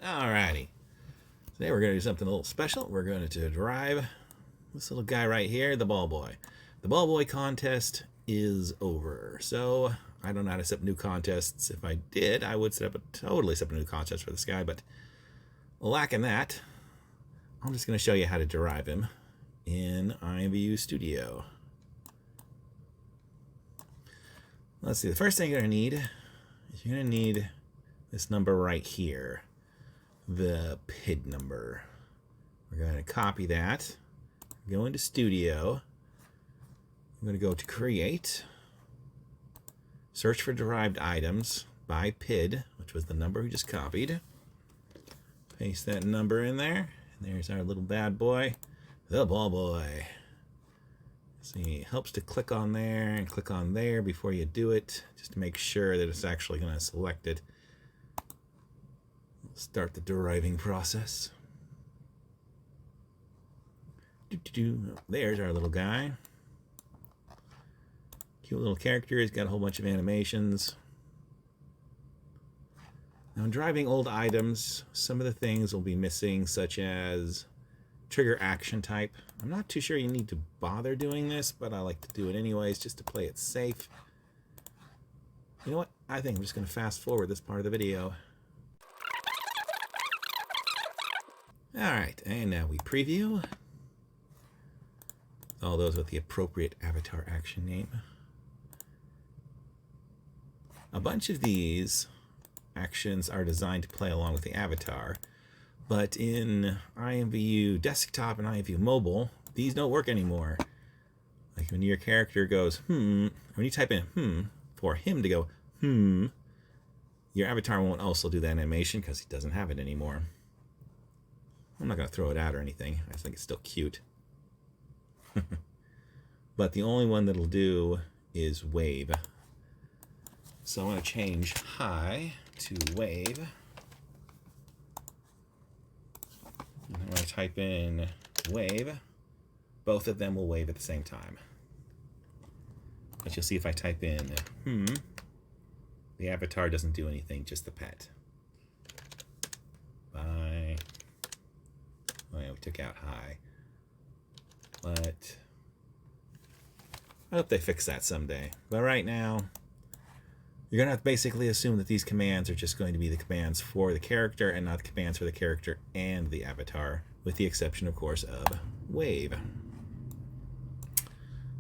Alrighty. Today we're going to do something a little special. We're going to derive this little guy right here, the ball boy. The ball boy contest is over. So I don't know how to set up new contests. If I did, I would totally set up a new contest for this guy. But lacking that, I'm just going to show you how to derive him in IMVU Studio. Let's see. The first thing you're going to need is you're going to need this number right here. The PID number. We're going to copy that, go into Studio. I'm going to go to Create, search for derived items by PID, which was the number we just copied. Paste that number in there, and there's our little bad boy, the ball boy. See, it helps to click on there and click on there before you do it, just to make sure that it's actually going to select it. Start the deriving process. There's our little guy. Cute little character. He's got a whole bunch of animations. Now, in deriving old items, some of the things will be missing, such as trigger action type. I'm not too sure you need to bother doing this, but I like to do it anyways, just to play it safe. You know what? I think I'm just going to fast forward this part of the video. Alright, and now we preview. All those with the appropriate avatar action name. A bunch of these actions are designed to play along with the avatar, but in IMVU Desktop and IMVU Mobile, these don't work anymore. Like when your character goes, when you type in for him to go, your avatar won't also do that animation because he doesn't have it anymore. I'm not going to throw it out or anything. I think it's still cute. But the only one that'll do is wave. So I'm going to change hi to wave. And I'm going to type in wave. Both of them will wave at the same time. But you'll see if I type in the avatar doesn't do anything, just the pet. Bye. Oh yeah, we took out high. But I hope they fix that someday. But right now, you're going to have to basically assume that these commands are just going to be the commands for the character and not the commands for the character and the avatar, with the exception, of course, of wave.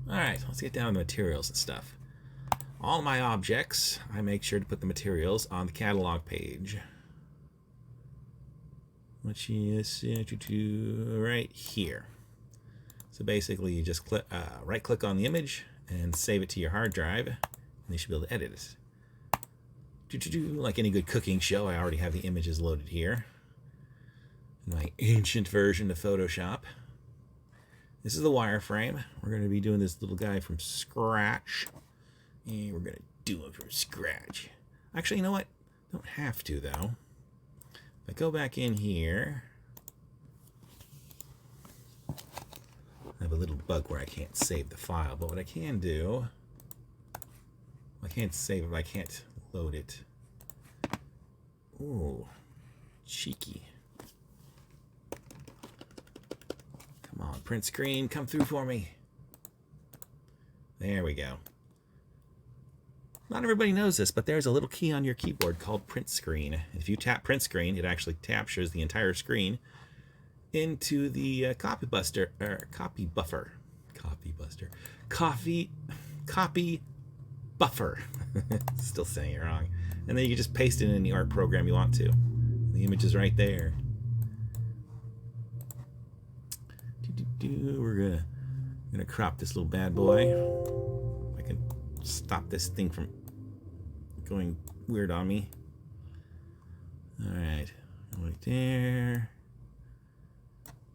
Alright, let's get down to the materials and stuff. All my objects, I make sure to put the materials on the catalog page. Which is right here. So basically you just right click on the image and save it to your hard drive, and you should be able to edit it. Like any good cooking show, I already have the images loaded here in my ancient version of Photoshop. This is the wireframe. We're going to be doing this little guy from scratch, and we're going to do him from scratch. Actually, you know what? Don't have to, though. If I go back in here, I have a little bug where I can't save the file, but what I can do, I can't save it, I can't load it. Ooh, cheeky. Come on, print screen, come through for me. There we go. Not everybody knows this, but there's a little key on your keyboard called print screen. If you tap print screen, it actually captures the entire screen into the copy buffer. Still saying it wrong. And then you can just paste it in the art program you want to. The image is right there. We're gonna crop this little bad boy. I can stop this thing from going weird on me. Alright, right there.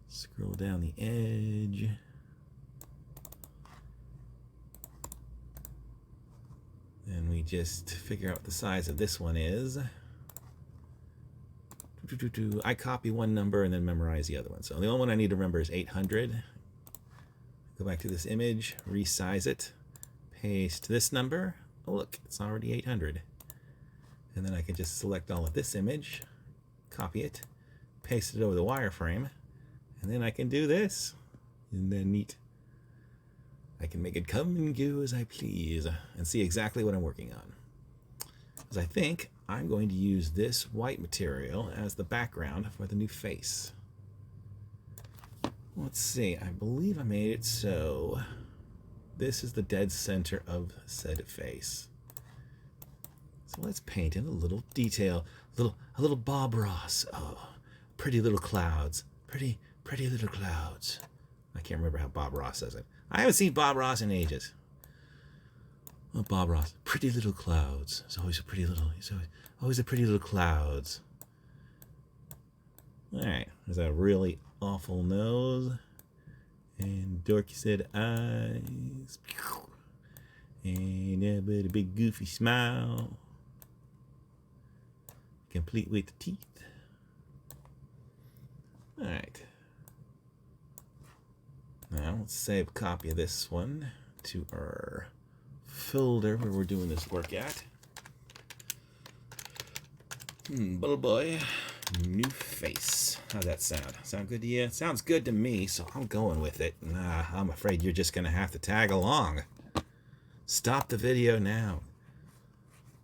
Scroll down the edge. Then we just figure out what the size of this one is. I copy one number and then memorize the other one. So the only one I need to remember is 800. Go back to this image, resize it, paste this number. Oh look, it's already 800. And then I can just select all of this image, copy it, paste it over the wireframe, and then I can do this. Isn't that neat? I can make it come and go as I please and see exactly what I'm working on. Because I think I'm going to use this white material as the background for the new face. Let's see, I believe I made it so this is the dead center of said face. So let's paint in a little detail, a little Bob Ross. Oh, pretty little clouds, pretty little clouds. I can't remember how Bob Ross says it. I haven't seen Bob Ross in ages. Oh, Bob Ross, pretty little clouds. It's always a pretty little. He's always a pretty little clouds. All right, there's a really awful nose and dorky said eyes, and a big goofy smile, complete with the teeth. All right. Now let's save a copy of this one to our folder where we're doing this work at. Bubble boy, new face. How'd that sound? Sound good to you? Sounds good to me, so I'm going with it. Nah, I'm afraid you're just gonna have to tag along. Stop the video now.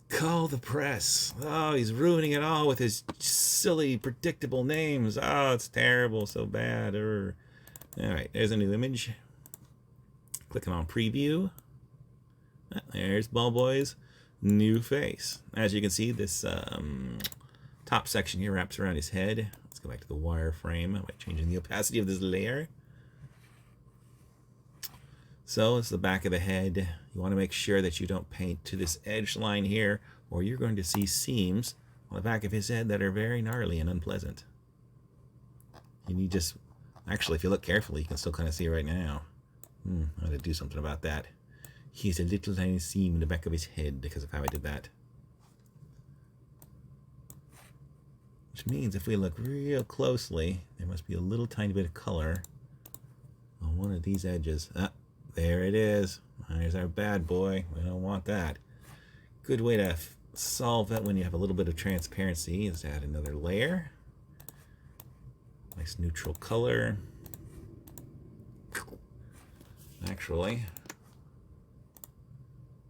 Call the press. Oh, he's ruining it all with his silly, predictable names. Oh, it's terrible, so bad. Alright, there's a new image. Clicking on preview. There's Ballboy's new face. As you can see, this top section here wraps around his head. Let's go back to the wireframe by changing the opacity of this layer. So it's the back of the head. You want to make sure that you don't paint to this edge line here, or you're going to see seams on the back of his head that are very gnarly and unpleasant. You need just... Actually, if you look carefully, you can still kind of see it right now. I have to do something about that. He has a little tiny seam in the back of his head because of how I did that. Which means if we look real closely, there must be a little tiny bit of color on one of these edges. Ah, there it is. There's our bad boy. We don't want that. Good way to solve that when you have a little bit of transparency is to add another layer. Nice neutral color. Actually,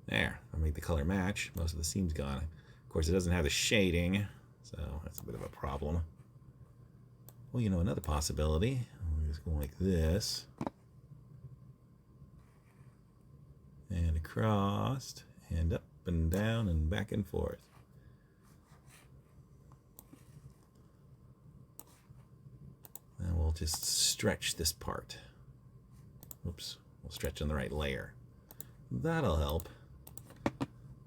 there, I'll make the color match. Most of the seam's gone. Of course, it doesn't have the shading, so that's a bit of a problem. Well, you know, another possibility. We're just going like this. And across, and up and down, and back and forth. And we'll just stretch this part. Oops, we'll stretch on the right layer. That'll help.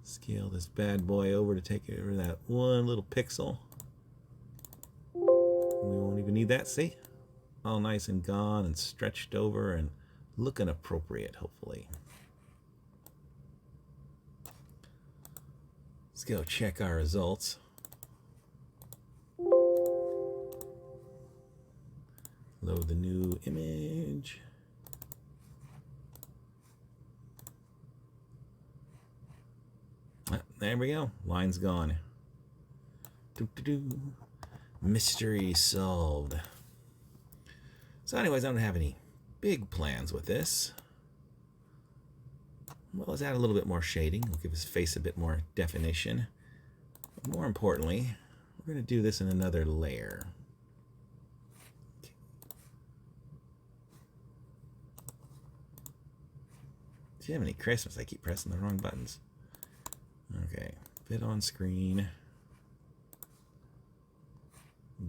Scale this bad boy over to take over that one little pixel. We won't even need that, see? All nice and gone and stretched over and looking appropriate, hopefully. Let's go check our results. Load the new image. There we go. Line's gone. Mystery solved. So anyways, I don't have any big plans with this. Well, let's add a little bit more shading. We'll give his face a bit more definition. But more importantly, we're going to do this in another layer. Do you have any Christmas? I keep pressing the wrong buttons. Okay, fit on screen.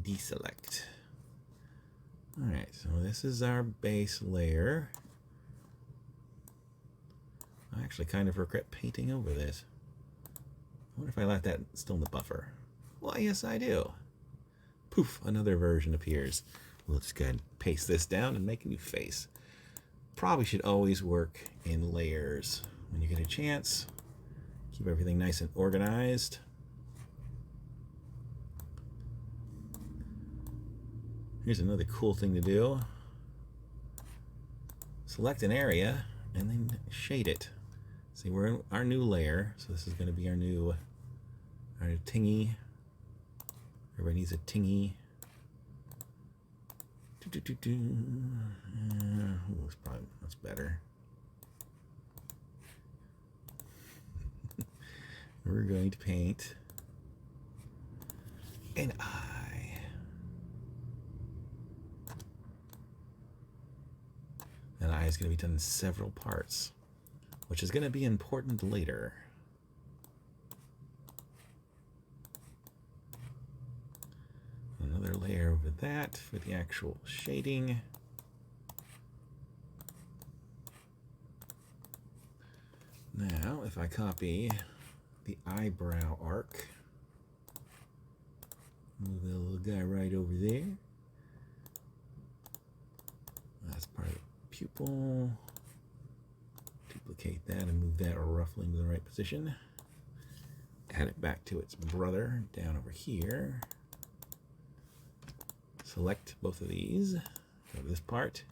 Deselect. Alright, so this is our base layer. I actually kind of regret painting over this. I wonder if I left that still in the buffer. Well, yes, I do. Poof, another version appears. We'll just go ahead and paste this down and make a new face. Probably should always work in layers when you get a chance. Keep everything nice and organized. Here's another cool thing to do. Select an area and then shade it. See, we're in our new layer, so this is going to be our new tingy, Everybody needs a tingy. That's better. We're going to paint an eye. That eye is going to be done in several parts, which is going to be important later. Another layer over that for the actual shading. Now, if I copy the eyebrow arc, move the little guy right over there. That's part of the pupil. Duplicate that and move that roughly into the right position. Add it back to its brother down over here. Select both of these. Go to this part.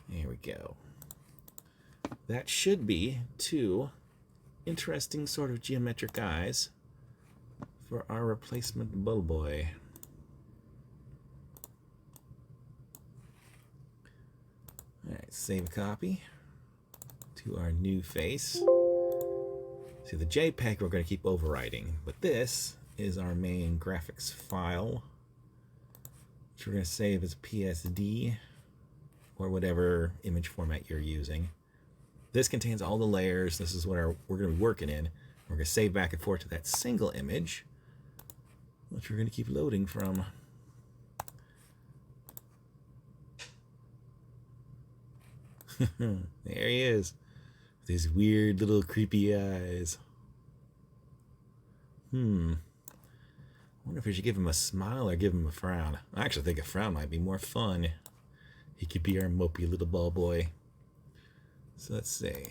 There we go. That should be two interesting sort of geometric eyes for our replacement bull boy. Alright, save a copy to our new face. See, the JPEG we're going to keep overriding, but this is our main graphics file, which we're going to save as PSD or whatever image format you're using. This contains all the layers. This is what we're going to be working in. We're going to save back and forth to that single image, which we're going to keep loading from. There he is. These weird little creepy eyes. I wonder if we should give him a smile or give him a frown. I actually think a frown might be more fun. He could be our mopey little ball boy. So let's see.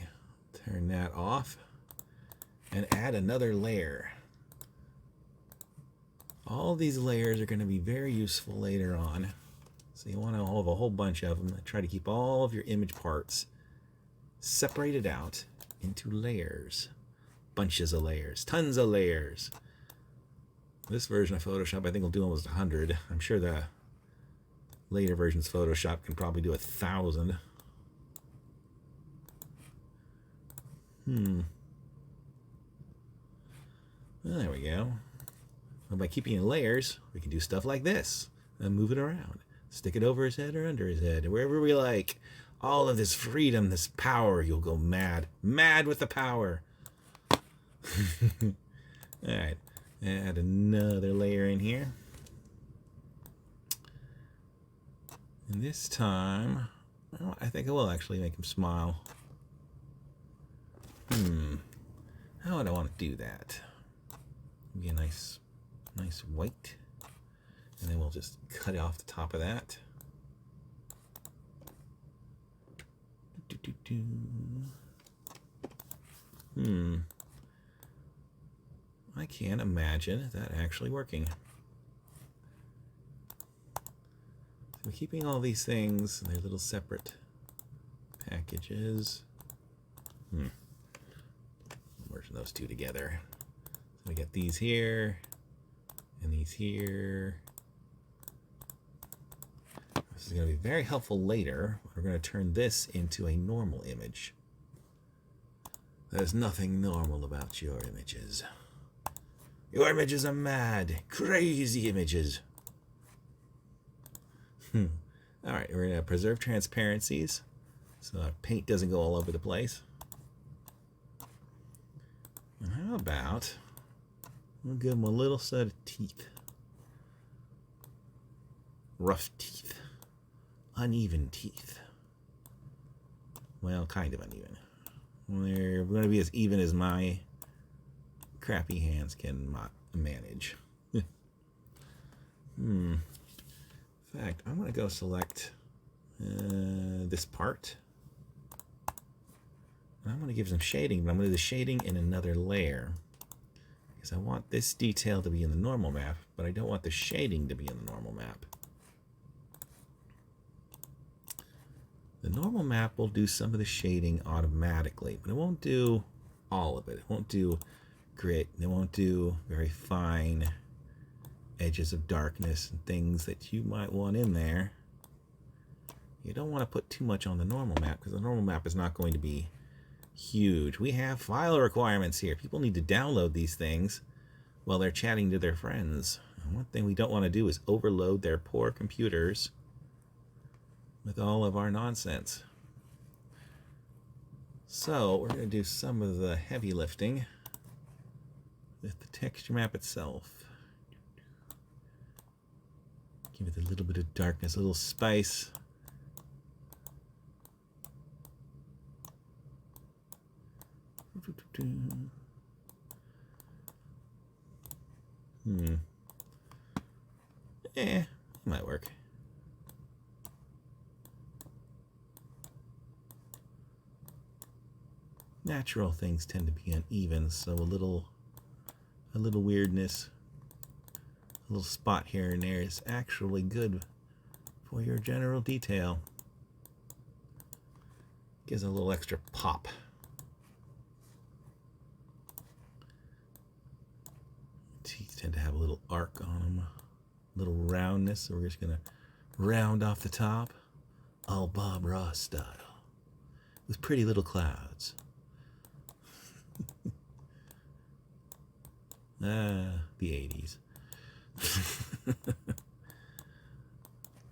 Turn that off and add another layer. All these layers are going to be very useful later on. So you want to have a whole bunch of them. Try to keep all of your image parts separated out into layers. Bunches of layers. Tons of layers. This version of Photoshop I think will do almost 100. I'm sure the later versions of Photoshop can probably do 1,000. Well, there we go. Well, by keeping in layers, we can do stuff like this. And move it around. Stick it over his head or under his head, wherever we like. All of this freedom, this power, you'll go mad. Mad with the power. Alright, add another layer in here. And this time, well, I think I will actually make him smile. How would I want to do that? Maybe a nice white. And then we'll just cut off the top of that. I can't imagine that actually working. So keeping all these things in their little separate packages. Merging those two together. So we got these here and these here. This is going to be very helpful later. We're going to turn this into a normal image. There's nothing normal about your images. Your images are mad, crazy images. Alright, we're going to preserve transparencies so our paint doesn't go all over the place. And how about we'll give him a little set of teeth. Rough teeth. Uneven teeth. Well, kind of uneven. They're going to be as even as my crappy hands can manage. In fact, I'm going to go select this part. And I'm going to give some shading, but I'm going to do the shading in another layer. Because I want this detail to be in the normal map, but I don't want the shading to be in the normal map. The normal map will do some of the shading automatically, but it won't do all of it. It won't do grit. It won't do very fine edges of darkness and things that you might want in there. You don't want to put too much on the normal map because the normal map is not going to be huge. We have file requirements here. People need to download these things while they're chatting to their friends. And one thing we don't want to do is overload their poor computers with all of our nonsense. So we're going to do some of the heavy lifting with the texture map itself. Give it a little bit of darkness, a little spice. It might work. Natural things tend to be uneven, so a little weirdness, a little spot here and there is actually good for your general detail. Gives it a little extra pop. Teeth tend to have a little arc on them, a little roundness, so we're just going to round off the top, all Bob Ross style, with pretty little clouds. The 80s.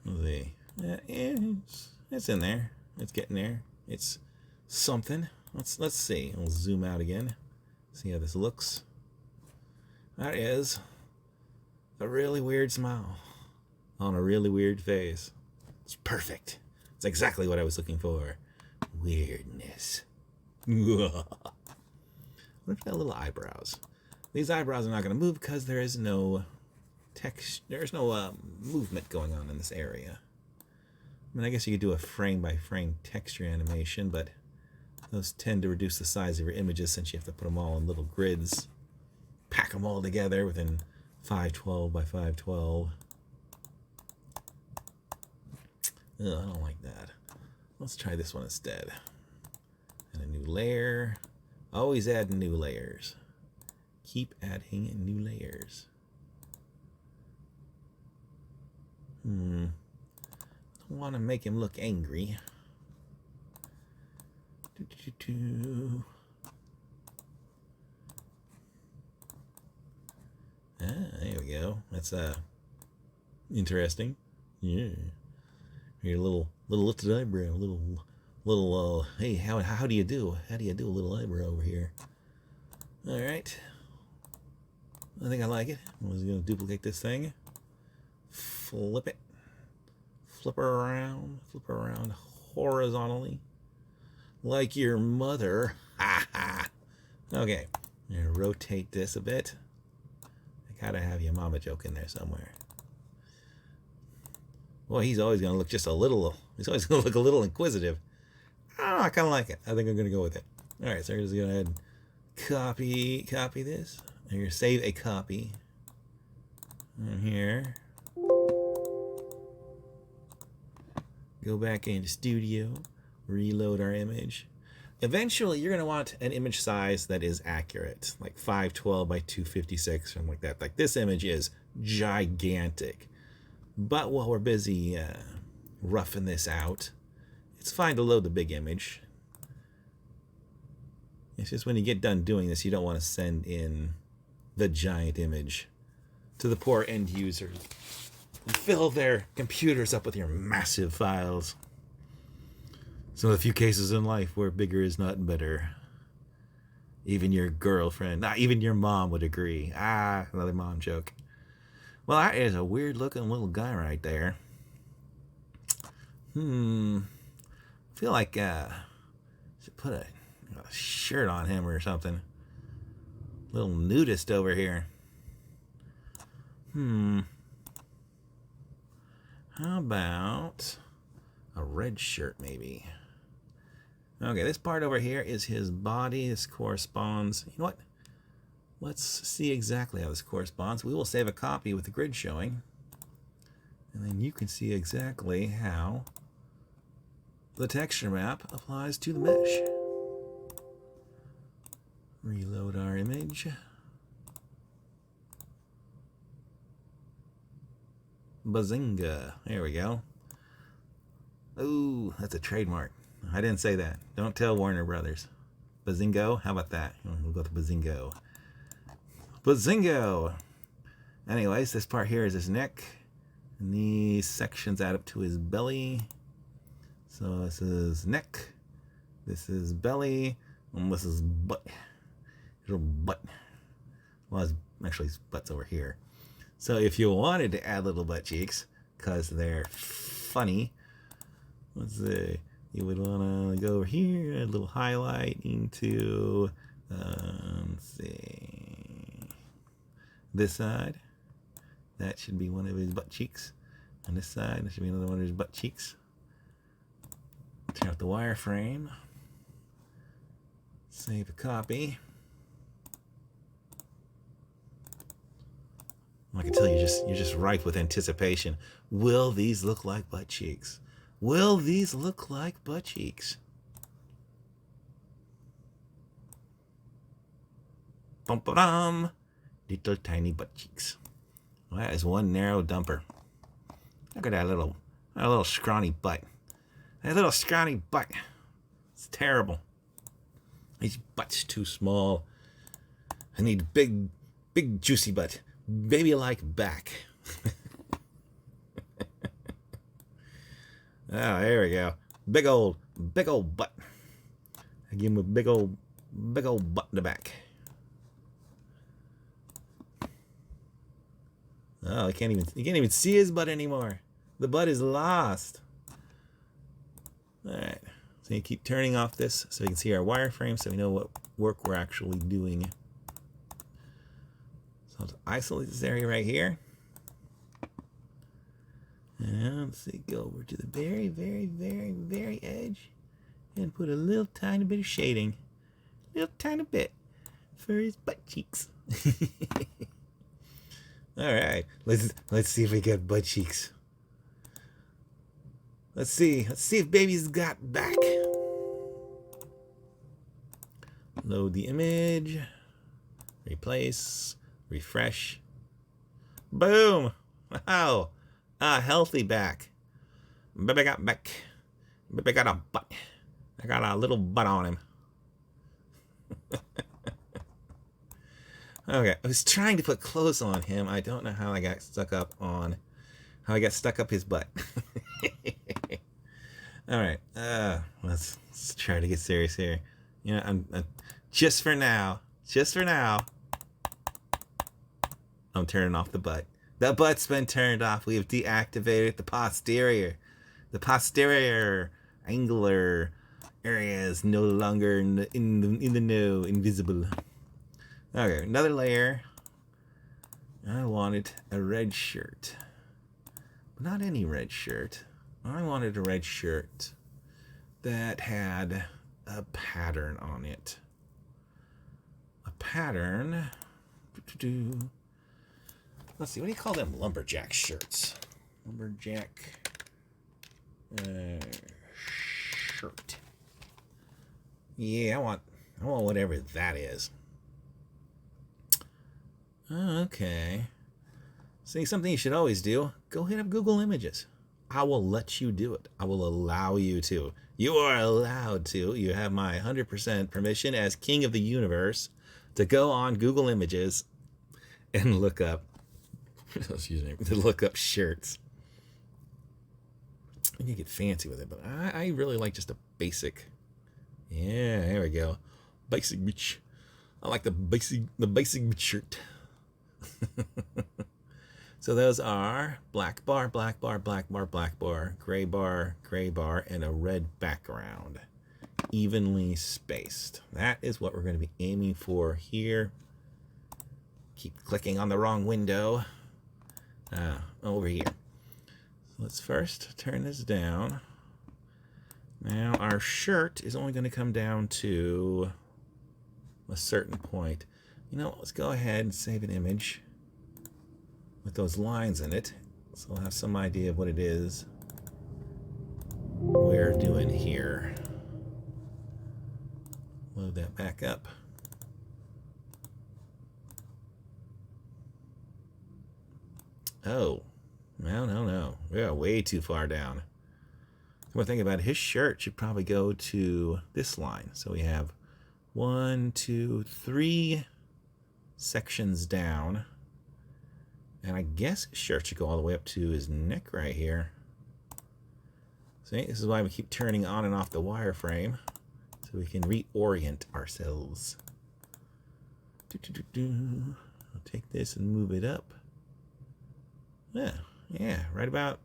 Let's see. It's in there. It's getting there. It's something. Let's see. We'll zoom out again. See how this looks. That is a really weird smile on a really weird face. It's perfect. It's exactly what I was looking for. Weirdness. What if that little eyebrows? These eyebrows are not going to move because there is no text. There's no movement going on in this area. I mean, I guess you could do a frame-by-frame texture animation, but those tend to reduce the size of your images since you have to put them all in little grids. Pack them all together within 512 by 512. Ugh, I don't like that. Let's try this one instead. And a new layer. Always add new layers. Keep adding new layers. I want to make him look angry. There we go. That's interesting. Yeah. Your little lifted eyebrow, little hey, how do you do? How do you do a little eyebrow over here? All right. I think I like it. I'm just going to duplicate this thing. Flip it. Flip her around. Flip her around horizontally. Like your mother. Ha ha. Okay. I'm going to rotate this a bit. I gotta have your mama joke in there somewhere. Boy, he's always going to look just a little... He's always going to look a little inquisitive. I don't know. I kind of like it. I think I'm going to go with it. All right. So we're just going to go ahead and copy this. I'm going to save a copy. And here. Go back into Studio. Reload our image. Eventually, you're going to want an image size that is accurate. Like 512 by 256, something like that. Like this image is gigantic. But while we're busy roughing this out, it's fine to load the big image. It's just when you get done doing this, you don't want to send in the giant image to the poor end users and fill their computers up with your massive files. So a few cases in life where bigger is not better. Even your girlfriend, even your mom would agree. Another mom joke. Well, that is a weird looking little guy right there. I feel like I should put a shirt on him or something. Little nudist over here. How about a red shirt maybe? Okay, this part over here is his body. This corresponds. You know what? Let's see exactly how this corresponds. We will save a copy with the grid showing. And then you can see exactly how the texture map applies to the mesh. Reload our image. Bazinga. There we go. Ooh, that's a trademark. I didn't say that. Don't tell Warner Brothers. Bazingo? How about that? We'll go to Bazingo. Bazingo! Anyways, this part here is his neck. And these sections add up to his belly. So this is neck. This is belly. And this is butt. Little butt. Well, actually, his butt's over here. So if you wanted to add little butt cheeks, because they're funny, let's see, you would want to go over here, add a little highlight into, let's see, this side. That should be one of his butt cheeks. On this side, that should be another one of his butt cheeks. Turn out the wireframe. Save a copy. I can tell you're just ripe with anticipation. Will these look like butt cheeks? Will these look like butt cheeks? Bum ba dum, little tiny butt cheeks. Well, that is one narrow dumper. Look at that little scrawny butt. That little scrawny butt. It's terrible. His butt's too small. I need big juicy butt. Baby-like back. Oh, there we go. Big old butt. I give him a big old butt in the back. Oh, you can't even see his butt anymore. The butt is lost. All right. So you keep turning off this so you can see our wireframe so we know what work we're actually doing. So I'll isolate this area right here. And let's see, go over to the very edge and put a little tiny bit of shading. Little tiny bit for his butt cheeks. All right, let's see if we get butt cheeks. Let's see if baby's got back. Load the image, replace, refresh. Boom! Wow, a healthy back. Baby got back. Baby got a butt. I got a little butt on him. Okay, I was trying to put clothes on him. I don't know how I got stuck up his butt. All right, let's try to get serious here. You know, I'm just for now, I'm turning off the butt. The butt's been turned off. We have deactivated the posterior. The posterior angular area is no longer in the know, invisible. Okay, another layer. I wanted a red shirt. But not any red shirt. I wanted a red shirt that had a pattern on it. A pattern. Let's see, what do you call them? Lumberjack shirts. Lumberjack shirt. Yeah, I want whatever that is. Okay. See, something you should always do. Go hit up Google Images. I will let you do it. I will allow you to. You are allowed to. You have my 100% permission as king of the universe to go on Google Images and look up, excuse me, to look up shirts. You can get fancy with it, but I really like just a basic. Yeah, there we go. Basic bitch. I like the basic bitch shirt. So those are black bar, black bar, black bar, black bar, gray bar, and a red background. Evenly spaced. That is what we're going to be aiming for here. Keep clicking on the wrong window. Over here. So let's first turn this down. Now our shirt is only going to come down to a certain point. You know, let's go ahead and save an image with those lines in it, so we'll have some idea of what it is we're doing here. Load that back up. Oh, No. We are way too far down. Come on, think about it. His shirt should probably go to this line. So we have 1, 2, 3 sections down. And I guess his shirt should go all the way up to his neck right here. See, this is why we keep turning on and off the wireframe, so we can reorient ourselves. I'll take this and move it up. Yeah, right about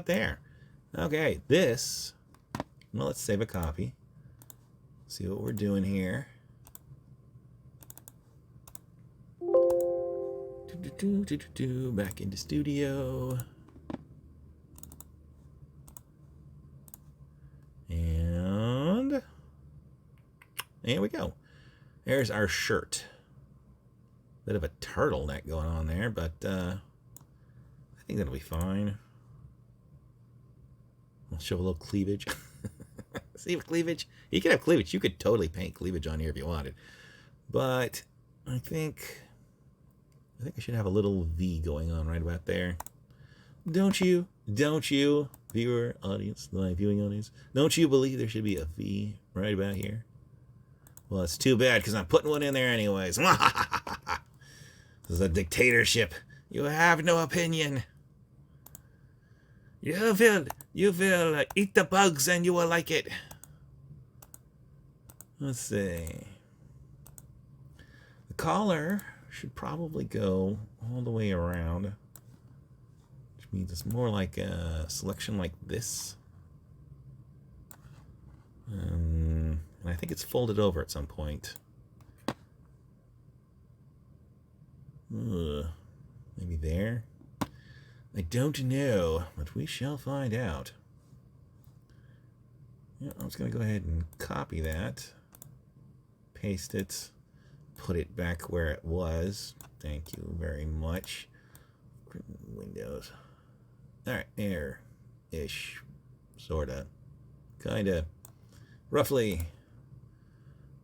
there. Okay, this. Well, let's save a copy. See what we're doing here. Back into studio. And there we go. There's our shirt. Bit of a turtleneck going on there, but I think that'll be fine. I'll show a little cleavage. See cleavage? You could have cleavage. You could totally paint cleavage on here if you wanted. But I think I should have a little V going on right about there. Don't you, viewer, audience, my viewing audience, don't you believe there should be a V right about here? Well, it's too bad because I'm putting one in there anyways. This is a dictatorship. You have no opinion. You will eat the bugs and you will like it. Let's see. The collar should probably go all the way around, which means it's more like a selection like this. And I think it's folded over at some point. Maybe there. I don't know, but we shall find out. Yeah, I'm just going to go ahead and copy that, paste it, put it back where it was. Thank you very much. Windows. Alright, there-ish. Sorta. Kinda. Roughly.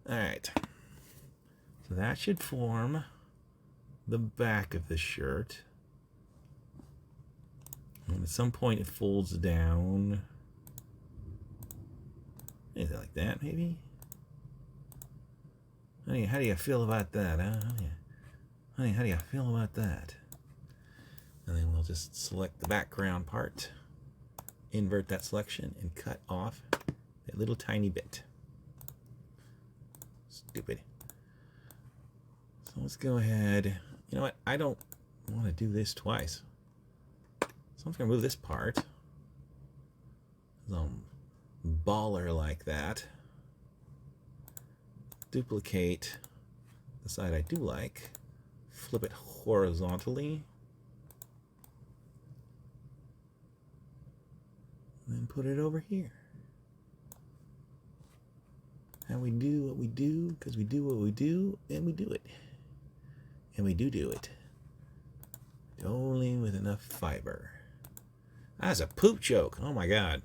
Alright. So that should form the back of the shirt. And at some point it folds down. Anything like that, maybe? Honey, how do you feel about that, huh? Honey, how do you feel about that? And then we'll just select the background part, invert that selection, and cut off that little tiny bit. Stupid. So let's go ahead. You know what? I don't want to do this twice. So I'm just going to move this part. Some baller like that. Duplicate the side I do like. Flip it horizontally. And then put it over here. And we do what we do because we do what we do, and we do it. And we do it. Only with enough fiber. That's a poop joke. Oh my god.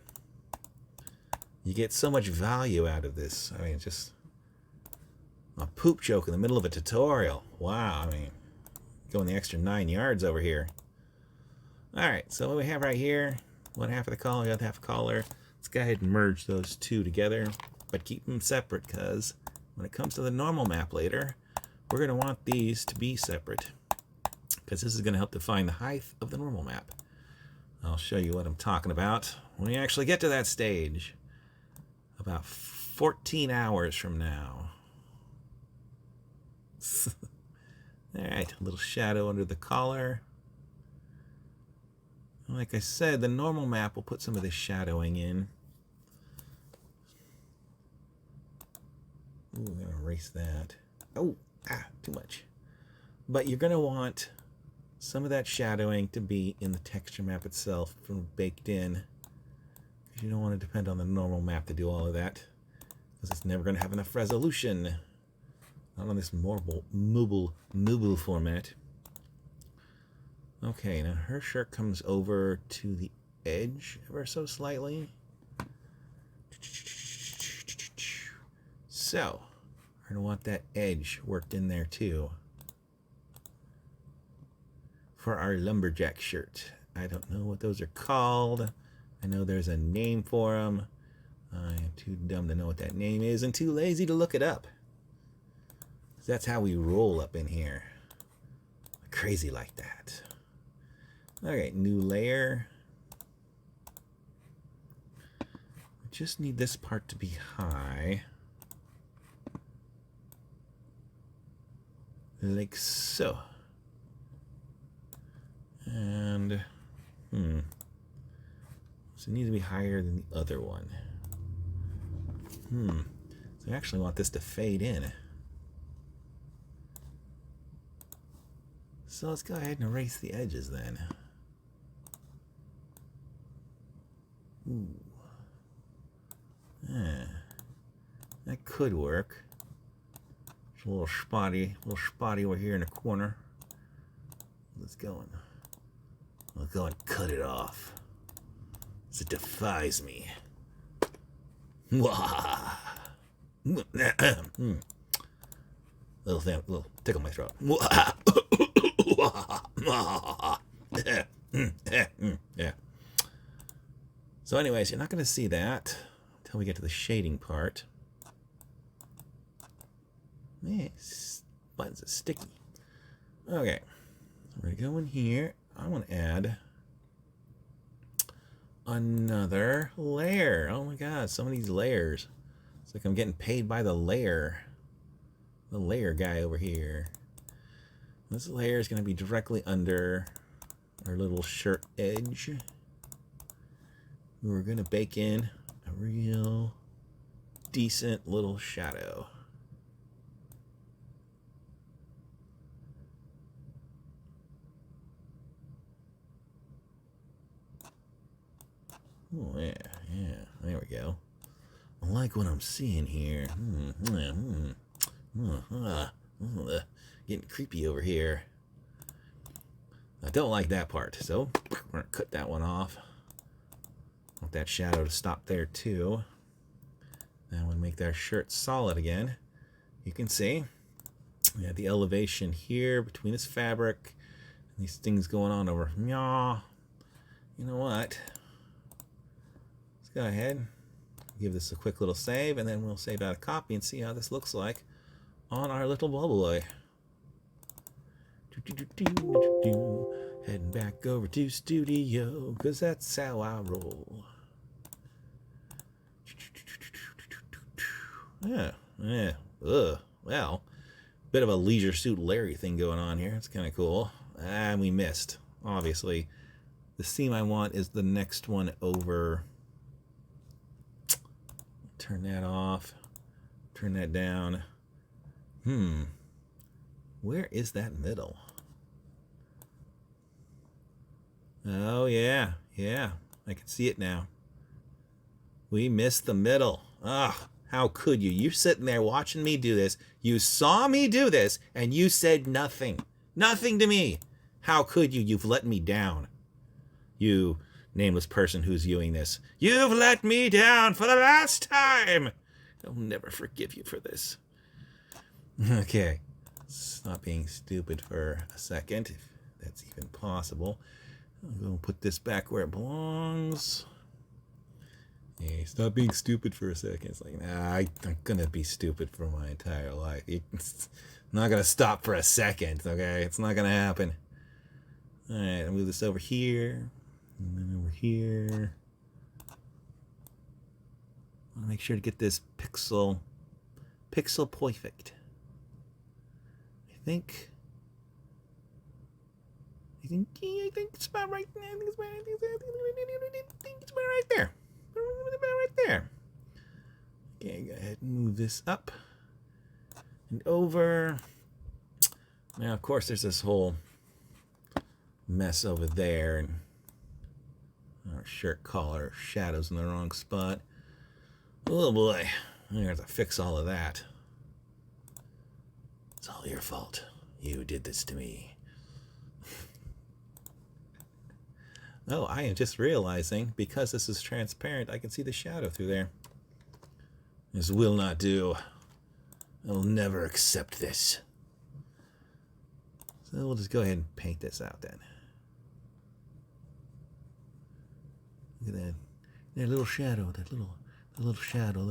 You get so much value out of this. I mean, it's just a poop joke in the middle of a tutorial. Wow, I mean, going the extra 9 yards over here. Alright, so what we have right here, one half of the collar, the other half of the collar. Let's go ahead and merge those two together, but keep them separate because when it comes to the normal map later, we're going to want these to be separate because this is going to help define the height of the normal map. I'll show you what I'm talking about when we actually get to that stage. About 14 hours from now. Alright, a little shadow under the collar. Like I said, the normal map will put some of this shadowing in. Ooh, I'm going to erase that. Oh, too much. But you're going to want some of that shadowing to be in the texture map itself, from baked in. Because you don't want to depend on the normal map to do all of that, because it's never going to have enough resolution. Not on this mobile format. Okay, now her shirt comes over to the edge ever so slightly. So, we're going to want that edge worked in there too. For our lumberjack shirt. I don't know what those are called. I know there's a name for them. I am too dumb to know what that name is and too lazy to look it up. That's how we roll up in here. Crazy like that. Okay, new layer. We just need this part to be high. Like so. And, so it needs to be higher than the other one. So I actually want this to fade in. So let's go ahead and erase the edges then. Ooh. Yeah. That could work. It's a little spotty over here in the corner. Let's go and cut it off. As it defies me. Little tickle my throat. Yeah. So anyways, you're not going to see that until we get to the shading part. Man, buttons are sticky. Okay, so we're going to go in here. I want to add another layer. Oh my god, so many layers. It's like I'm getting paid by the layer guy over here. This layer is going to be directly under our little shirt edge. We're going to bake in a real decent little shadow. Oh, yeah, there we go. I like what I'm seeing here. Getting creepy over here. I don't like that part, so we're going to cut that one off. Want that shadow to stop there too. Now we'll make that shirt solid again. You can see we have the elevation here between this fabric and these things going on over. You know what? Let's go ahead, give this a quick little save, and then we'll save out a copy and see how this looks like on our little bubble boy. Heading back over to studio, cause that's how I roll. Yeah. Well, bit of a Leisure Suit Larry thing going on here. It's kind of cool. And we missed, obviously. The seam I want is the next one over. Turn that off. Turn that down. Where is that middle? Oh, yeah. I can see it now. We missed the middle. Ugh, how could you? You're sitting there watching me do this. You saw me do this, and you said nothing. Nothing to me. How could you? You've let me down. You nameless person who's viewing this. You've let me down for the last time. I'll never forgive you for this. Okay. Stop being stupid for a second, if that's even possible. I'm going to put this back where it belongs. Hey, stop being stupid for a second. It's like, nah, I'm going to be stupid for my entire life. It's not going to stop for a second, okay? It's not going to happen. All right, I'll move this over here. And then over here. I want to make sure to get this pixel perfect. I think it's about right there. I think it's about right there. Right there. Okay, go ahead and move this up and over. Now, of course, there's this whole mess over there, and our shirt collar shadows in the wrong spot. Oh boy, I have to fix all of that. It's all your fault. You did this to me. Oh, I am just realizing, because this is transparent, I can see the shadow through there. This will not do. I'll never accept this. So we'll just go ahead and paint this out then. at that. That little shadow, that little shadow.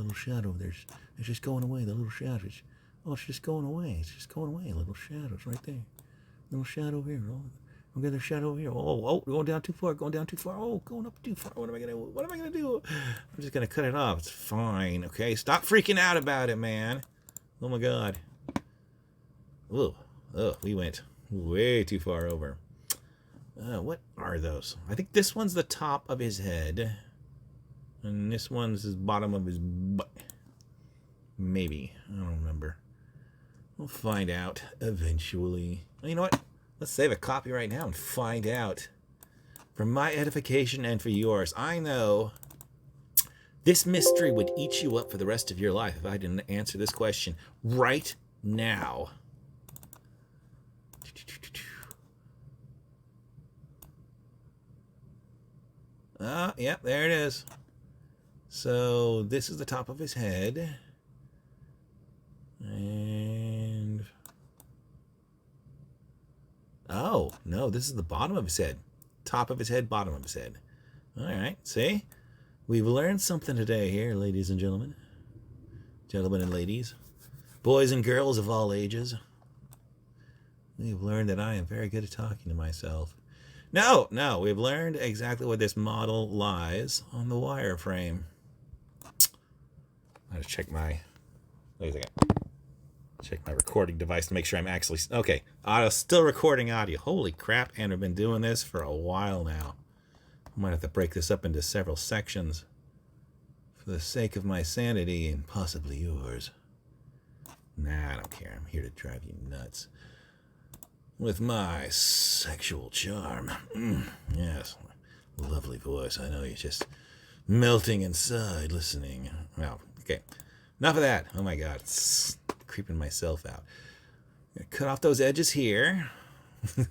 It's just going away. The little shadow. It's just going away. It's just going away. Little shadows right there. Little shadow here. Oh, I'll get a shadow here. Oh, going down too far. Going down too far. Oh, going up too far. What am I gonna do? I'm just gonna cut it off. It's fine. Okay, stop freaking out about it, man. Oh my God. Oh, we went way too far over. What are those? I think this one's the top of his head. And this one's the bottom of his butt. Maybe. I don't remember. We'll find out eventually. You know what? Let's save a copy right now and find out. For my edification and for yours. I know this mystery would eat you up for the rest of your life if I didn't answer this question right now. Yep, there it is. So this is the top of his head. And oh, no, this is the bottom of his head. Top of his head, bottom of his head. All right, see? We've learned something today here, ladies and gentlemen. Gentlemen and ladies. Boys and girls of all ages. We've learned that I am very good at talking to myself. No, we've learned exactly where this model lies on the wireframe. I have to check my... Wait a second. Check my recording device to make sure I'm actually... Okay, still recording audio. Holy crap, and I've been doing this for a while now. I might have to break this up into several sections for the sake of my sanity and possibly yours. Nah, I don't care. I'm here to drive you nuts. With my sexual charm. Yes, lovely voice. I know you're just melting inside listening. Well, okay. Enough of that. Oh my God, it's creeping myself out. I'm gonna cut off those edges here.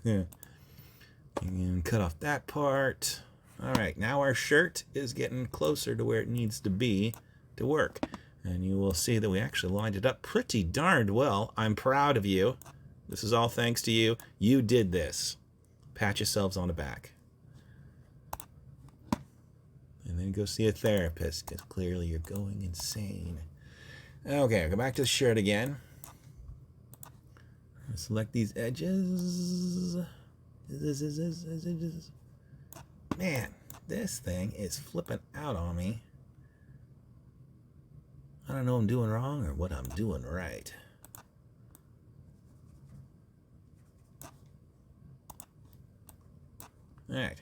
And cut off that part. All right, now our shirt is getting closer to where it needs to be to work. And you will see that we actually lined it up pretty darned well. I'm proud of you. This is all thanks to you. You did this. Pat yourselves on the back. And then go see a therapist, because clearly you're going insane. Okay, I'll go back to the shirt again. Select these edges. Man, this thing is flipping out on me. I don't know what I'm doing wrong or what I'm doing right. Alright.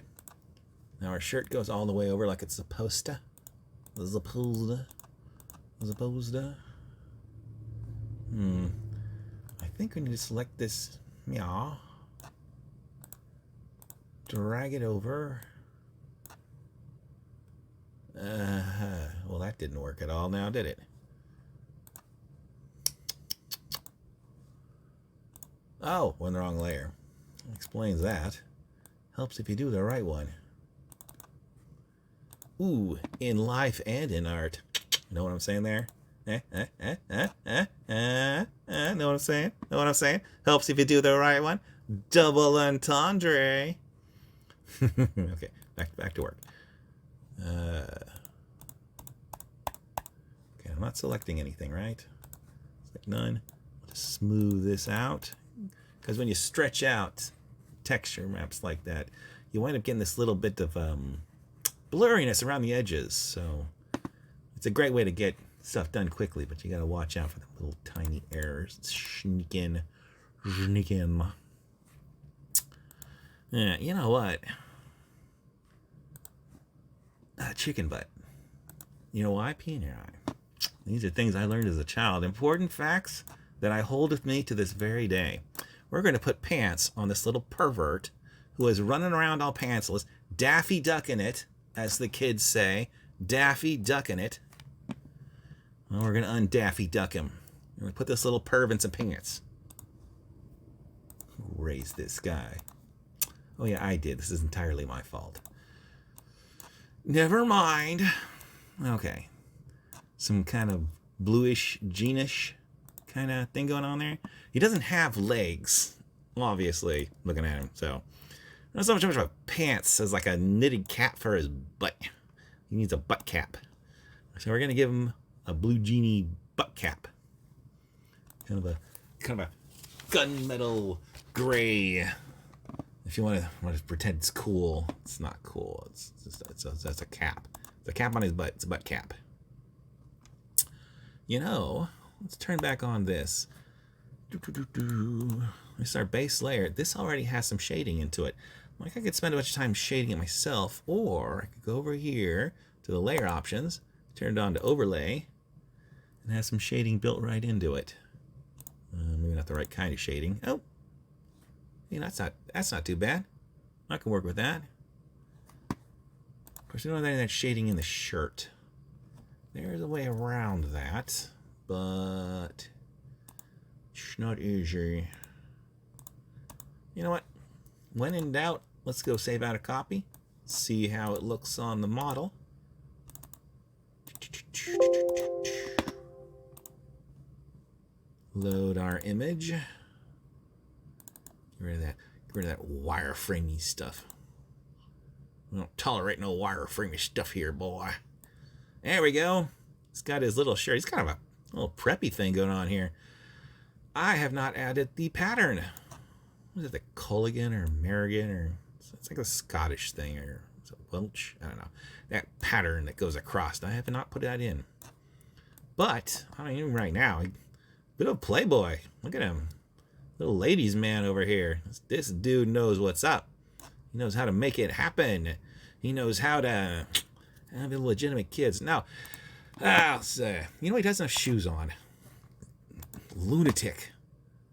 Now our shirt goes all the way over like it's supposed to. I think we need to select this. Yeah. Drag it over. Well, that didn't work at all now, did it? Oh, went the wrong layer. Explains that. Helps if you do the right one. Ooh, in life and in art. You know what I'm saying there? Know what I'm saying? Know what I'm saying? Helps if you do the right one. Double entendre. Okay, back to work. Okay, I'm not selecting anything, right? Select none. I'll just smooth this out. Because when you stretch out texture maps like that, you wind up getting this little bit of blurriness around the edges. So it's a great way to get stuff done quickly, but you got to watch out for the little tiny errors. Sneak in. Yeah, you know what? Chicken butt. You know why? Pee in your eye. These are things I learned as a child. Important facts that I hold with me to this very day. We're going to put pants on this little pervert who is running around all pantsless, Daffy Ducking it, as the kids say. Daffy Ducking it. Well, we're going to un-Daffy Duck him. We're going to put this little perv in some pants. Who raised this guy? Oh yeah, I did. This is entirely my fault. Never mind. Okay. Some kind of bluish, jeanish kind of thing going on there. He doesn't have legs, obviously, looking at him. So, not so much about pants as like a knitted cap for his butt. He needs a butt cap. So we're going to give him a blue genie butt cap. Kind of a gunmetal gray. If you want to pretend it's cool, it's not cool. That's a cap. It's a cap on his butt. It's a butt cap. You know, let's turn back on this. This is our base layer. This already has some shading into it. Like I could spend a bunch of time shading it myself, or I could go over here to the layer options, turn it on to overlay, and have some shading built right into it. Maybe not the right kind of shading. Oh, you know, that's not too bad. I can work with that. Of course, we don't have any of that shading in the shirt. There's a way around that, but it's not easy. You know what? When in doubt, let's go save out a copy. See how it looks on the model. Load our image. Get rid of that wireframey stuff. We don't tolerate no wireframey stuff here, boy. There we go. He's got his little shirt. He's kind of a little preppy thing going on here. I have not added the pattern. Was it the Culligan or Merrigan, or it's like a Scottish thing, or is it Welsh? I don't know. That pattern that goes across. I have not put that in. But I mean, right now, bit of a playboy. Look at him, little ladies' man over here. This dude knows what's up. He knows how to make it happen. He knows how to have illegitimate kids. Now, I'll say, you know, he doesn't have shoes on. Lunatic.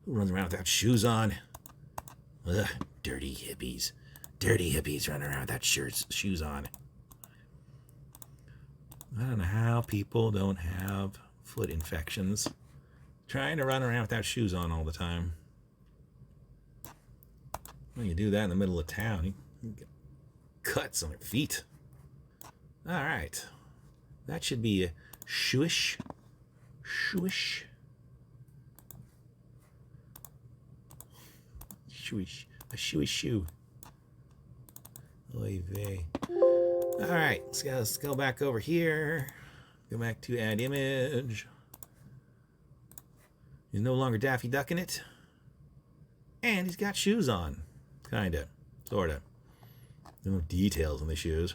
Who runs around without shoes on? Ugh, dirty hippies. Dirty hippies running around without shoes on. I don't know how people don't have foot infections. Trying to run around without shoes on all the time. When you do that in the middle of town, you get cuts on your feet. Alright. That should be a shoeish. Shoeish. Shoeish. A shoeish shoe. Oy vey. Alright, let's go back over here. Go back to add image. He's no longer Daffy Ducking it. And he's got shoes on. Kinda. Sorta. No details on the shoes.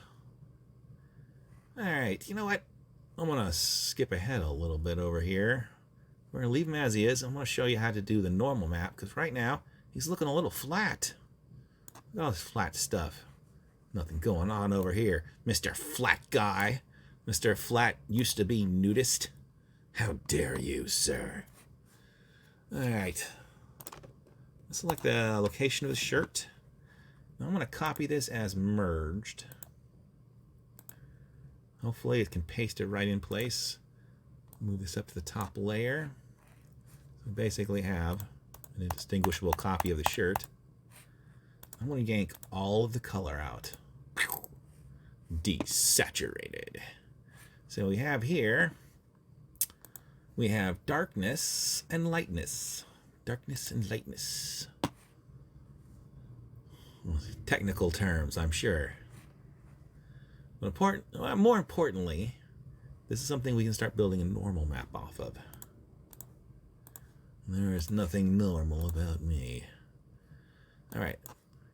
Alright, you know what? I'm going to skip ahead a little bit over here. We're going to leave him as he is. I'm going to show you how to do the normal map, because right now, he's looking a little flat. Look at all this flat stuff. Nothing going on over here. Mr. Flat Guy. Mr. Flat used to be nudist. How dare you, sir? Alright. Let's select the location of the shirt. Now I'm going to copy this as merged. Hopefully it can paste it right in place. Move this up to the top layer. So basically have an indistinguishable copy of the shirt. I'm going to yank all of the color out. Desaturated. So we have here, we have darkness and lightness. Darkness and lightness. Technical terms, I'm sure. But more importantly, this is something we can start building a normal map off of. There is nothing normal about me. Alright.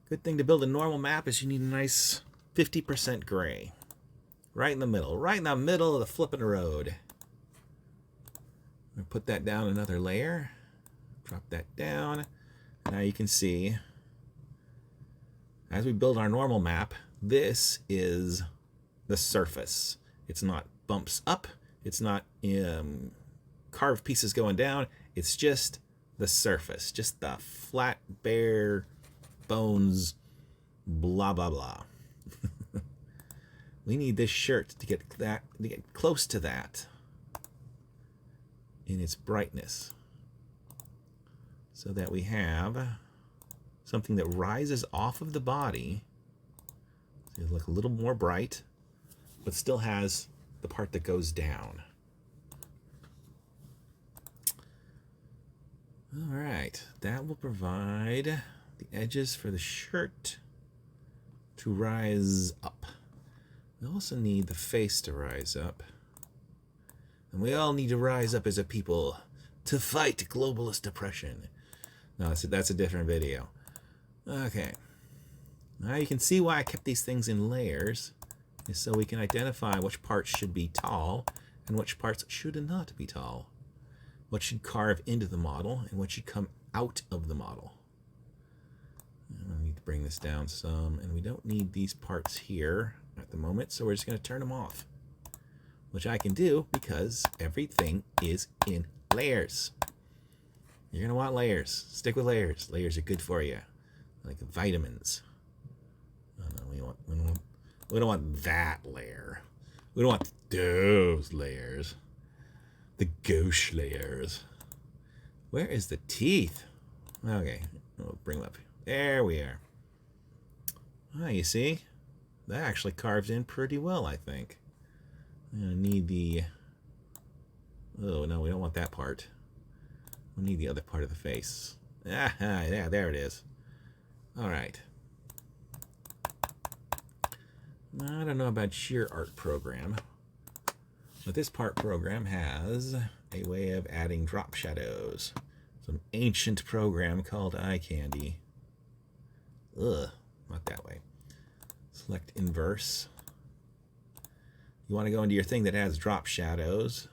Good thing to build a normal map is you need a nice 50% gray. Right in the middle. Right in the middle of the flipping road. I'm going to put that down another layer. Drop that down. Now you can see, as we build our normal map, this is the surface. It's not bumps up. It's not carved pieces going down. It's just the surface. Just the flat, bare bones, blah, blah, blah. We need this shirt to get close to that in its brightness, so that we have something that rises off of the body. So it look a little more bright, but still has the part that goes down. All right, that will provide the edges for the shirt to rise up. We also need the face to rise up. And we all need to rise up as a people to fight globalist oppression. No, that's a different video. Okay. Now you can see why I kept these things in layers, is so we can identify which parts should be tall and which parts should not be tall. What should carve into the model and what should come out of the model. I need to bring this down some, and we don't need these parts here at the moment, so we're just going to turn them off, which I can do because everything is in layers. You're going to want layers. Stick with layers. Layers are good for you, like vitamins. Oh, no, we don't want that layer. We don't want those layers. The gauche layers. Where is the teeth? Okay, we'll bring them up. There we are. Ah, you see? That actually carves in pretty well, I think. I'm going to need the... Oh, no, we don't want that part. We need the other part of the face. Ah, yeah, there it is. All right. I don't know about your art program, but this part program has a way of adding drop shadows. Some ancient program called eye candy. Ugh, not that way. Select inverse. You want to go into your thing that has drop shadows.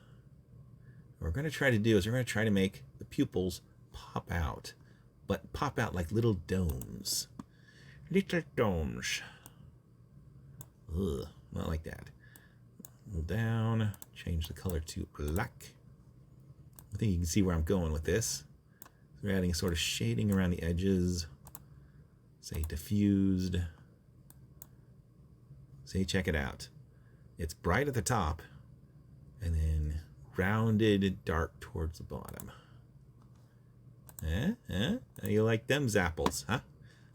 What we're going to try to do is we're going to try to make the pupils pop out, but pop out like little domes. Little domes. Ugh, not like that. Pull down, change the color to black. I think you can see where I'm going with this. We're adding sort of shading around the edges. Say diffused. See, check it out. It's bright at the top and then rounded dark towards the bottom. How you like them zapples, huh?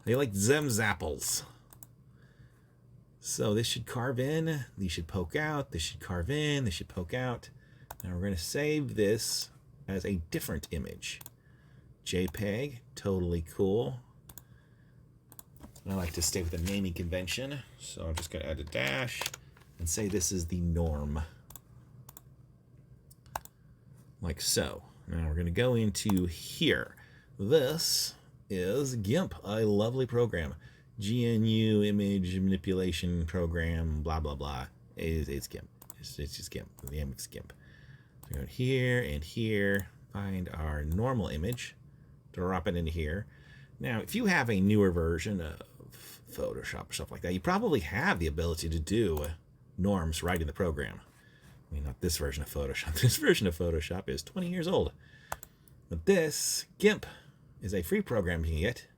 How you like them zapples? So this should carve in, these should poke out, this should carve in, this should poke out. Now we're going to save this as a different image. JPEG, totally cool. I like to stay with the naming convention, so I'm just going to add a dash and say this is the norm. Like so. Now we're going to go into here. This is GIMP, a lovely program. GNU image manipulation program, blah, blah, blah. It's GIMP. It's just GIMP. The name is GIMP. So go here and here, find our normal image, drop it into here. Now, if you have a newer version of Photoshop or stuff like that, you probably have the ability to do norms right in the program. I mean, not this version of Photoshop. This version of Photoshop is 20 years old. But this, GIMP, is a free program you can get,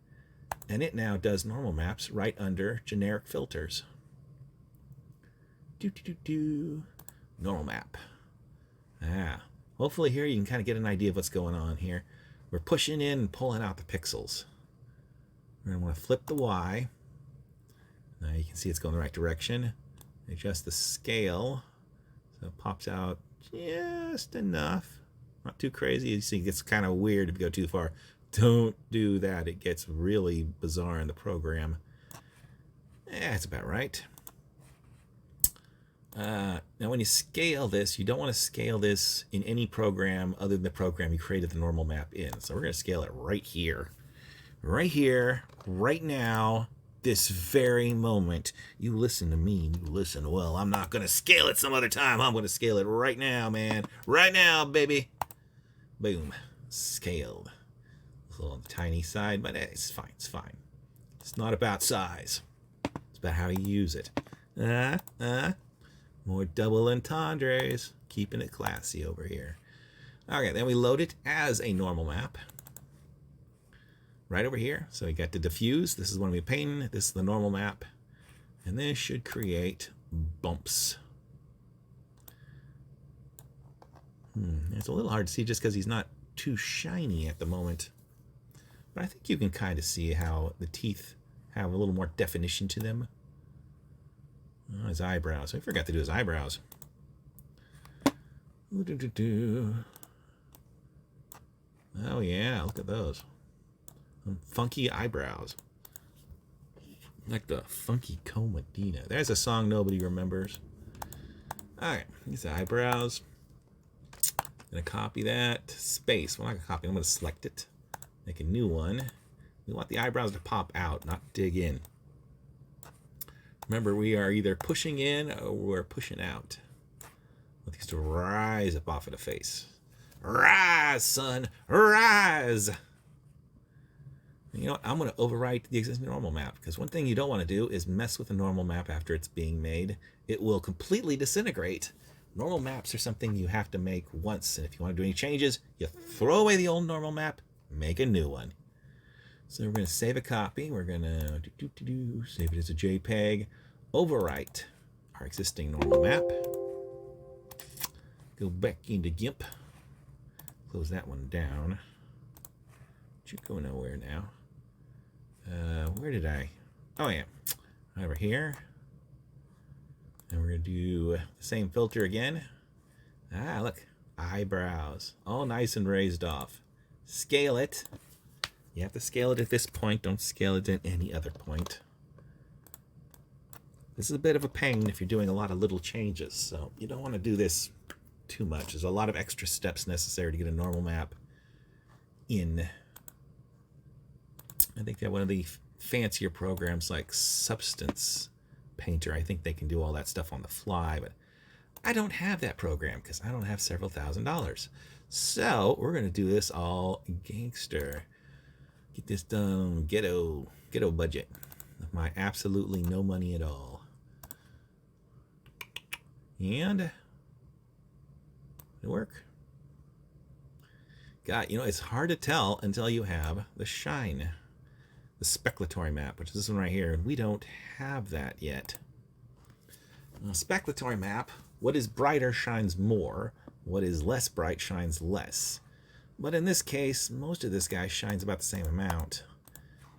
and it now does normal maps right under generic filters. Normal map. Hopefully here you can kind of get an idea of what's going on here. We're pushing in and pulling out the pixels. We're going to want to flip the Y. Now you can see it's going the right direction. Adjust the scale so it pops out just enough. Not too crazy. You see it gets kind of weird if you go too far. Don't do that. It gets really bizarre in the program. That's about right. Now when you scale this, you don't want to scale this in any program other than the program you created the normal map in. So we're going to scale it right here. Right here, right now, this very moment. You listen to me, you listen well. I'm not going to scale it some other time. I'm going to scale it right now, man. Right now, baby. Boom. Scaled. A little on the tiny side, but it's fine. It's fine. It's not about size. It's about how you use it. More double entendres. Keeping it classy over here. Okay, then we load it as a normal map. Right over here. So we got the diffuse. This is when we paint. This is the normal map. And this should create bumps. It's a little hard to see just because he's not too shiny at the moment. But I think you can kind of see how the teeth have a little more definition to them. Oh, his eyebrows. I forgot to do his eyebrows. Oh yeah, look at those. Funky eyebrows. Like the funky Comadina. There's a song nobody remembers. Alright, these eyebrows. I'm going to copy that. Space. Well, I'm not going to copy. I'm going to select it. Make a new one. We want the eyebrows to pop out, not dig in. Remember, we are either pushing in or we're pushing out. I want these to rise up off of the face. Rise, son! Rise! You know what? I'm going to overwrite the existing normal map, because one thing you don't want to do is mess with a normal map after it's being made. It will completely disintegrate. Normal maps are something you have to make once, and if you want to do any changes, you throw away the old normal map, make a new one. So we're going to save a copy. We're going to save it as a JPEG, overwrite our existing normal map, go back into GIMP, close that one down. Should go nowhere now. Where did I? Oh yeah, over here. And we're gonna do the same filter again. Ah, look, eyebrows, all nice and raised off. Scale it. You have to scale it at this point. Don't scale it at any other point. This is a bit of a pain if you're doing a lot of little changes, so you don't want to do this too much. There's a lot of extra steps necessary to get a normal map in. I think that one of the fancier programs like Substance Painter, I think they can do all that stuff on the fly, but I don't have that program because I don't have several $1,000s. So we're going to do this all gangster. Get this done ghetto budget with my absolutely no money at all. And it'll work. God, you know, it's hard to tell until you have the shine. The speculatory map, which is this one right here, and we don't have that yet. Now, speculatory map, what is brighter shines more, what is less bright shines less. But in this case, most of this guy shines about the same amount.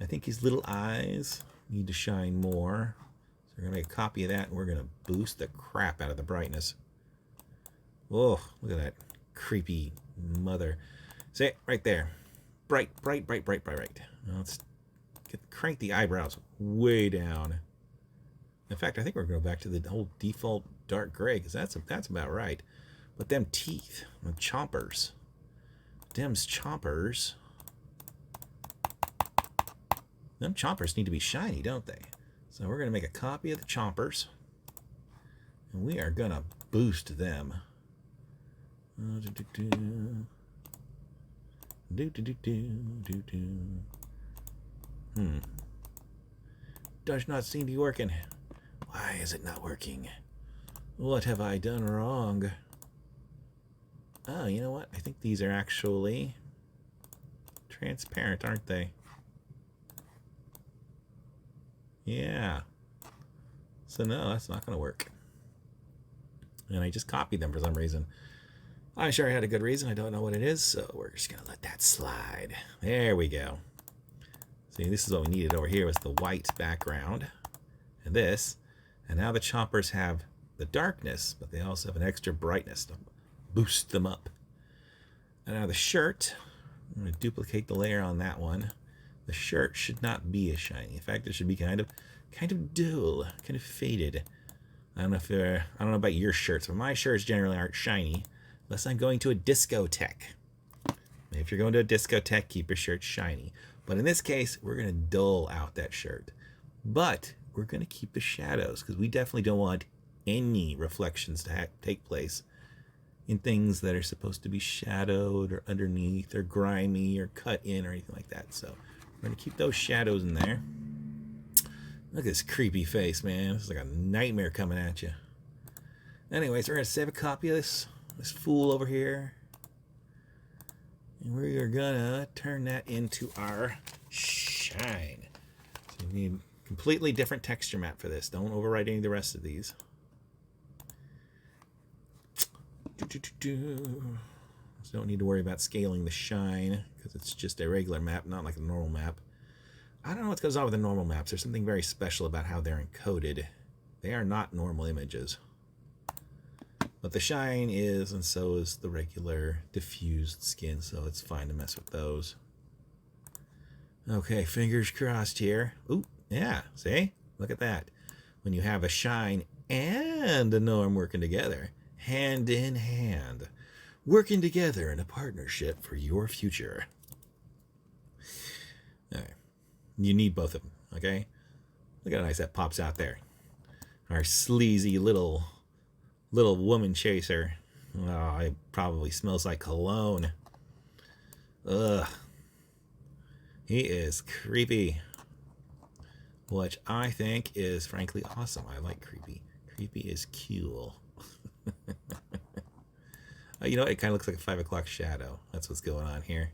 I think his little eyes need to shine more. So we're going to make a copy of that, and we're going to boost the crap out of the brightness. Whoa, look at that creepy mother. See, right there. Bright, bright, bright, bright, bright, bright. Now let's crank the eyebrows way down. In fact, I think we're going to go back to the whole default dark gray, because that's about right. But them teeth, them chompers, them chompers need to be shiny, don't they? So we're going to make a copy of the chompers, and we are going to boost them. Does not seem to be working. Why is it not working? What have I done wrong? Oh, you know what? I think these are actually transparent, aren't they? Yeah. So no, that's not going to work. And I just copied them for some reason. I'm sure I had a good reason. I don't know what it is, so we're just going to let that slide. There we go. See, this is what we needed over here, was the white background. And this. And now the chompers have the darkness, but they also have an extra brightness to boost them up. And now the shirt, I'm going to duplicate the layer on that one. The shirt should not be as shiny. In fact, it should be kind of dull, kind of faded. I don't know about your shirts, but my shirts generally aren't shiny unless I'm going to a discotheque. If you're going to a discotheque, keep your shirt shiny. But in this case, we're going to dull out that shirt. But we're going to keep the shadows, because we definitely don't want any reflections to take place in things that are supposed to be shadowed or underneath or grimy or cut in or anything like that. So we're going to keep those shadows in there. Look at this creepy face, man. This is like a nightmare coming at you. Anyways, we're going to save a copy of this fool over here. And we are going to turn that into our shine. So we need a completely different texture map for this. Don't overwrite any of the rest of these. So don't need to worry about scaling the shine, because it's just a regular map, not like a normal map. I don't know what goes on with the normal maps. There's something very special about how they're encoded. They are not normal images. But the shine is, and so is the regular diffused skin, so it's fine to mess with those. Okay, fingers crossed here. Ooh, yeah, see? Look at that. When you have a shine and a norm working together, hand in hand, working together in a partnership for your future. All right. You need both of them, okay? Look how nice that pops out there. Our sleazy little woman chaser. Oh, it probably smells like cologne. Ugh. He is creepy. Which I think is frankly awesome. I like creepy. Creepy is cool. You know, it kind of looks like a 5 o'clock shadow. That's what's going on here.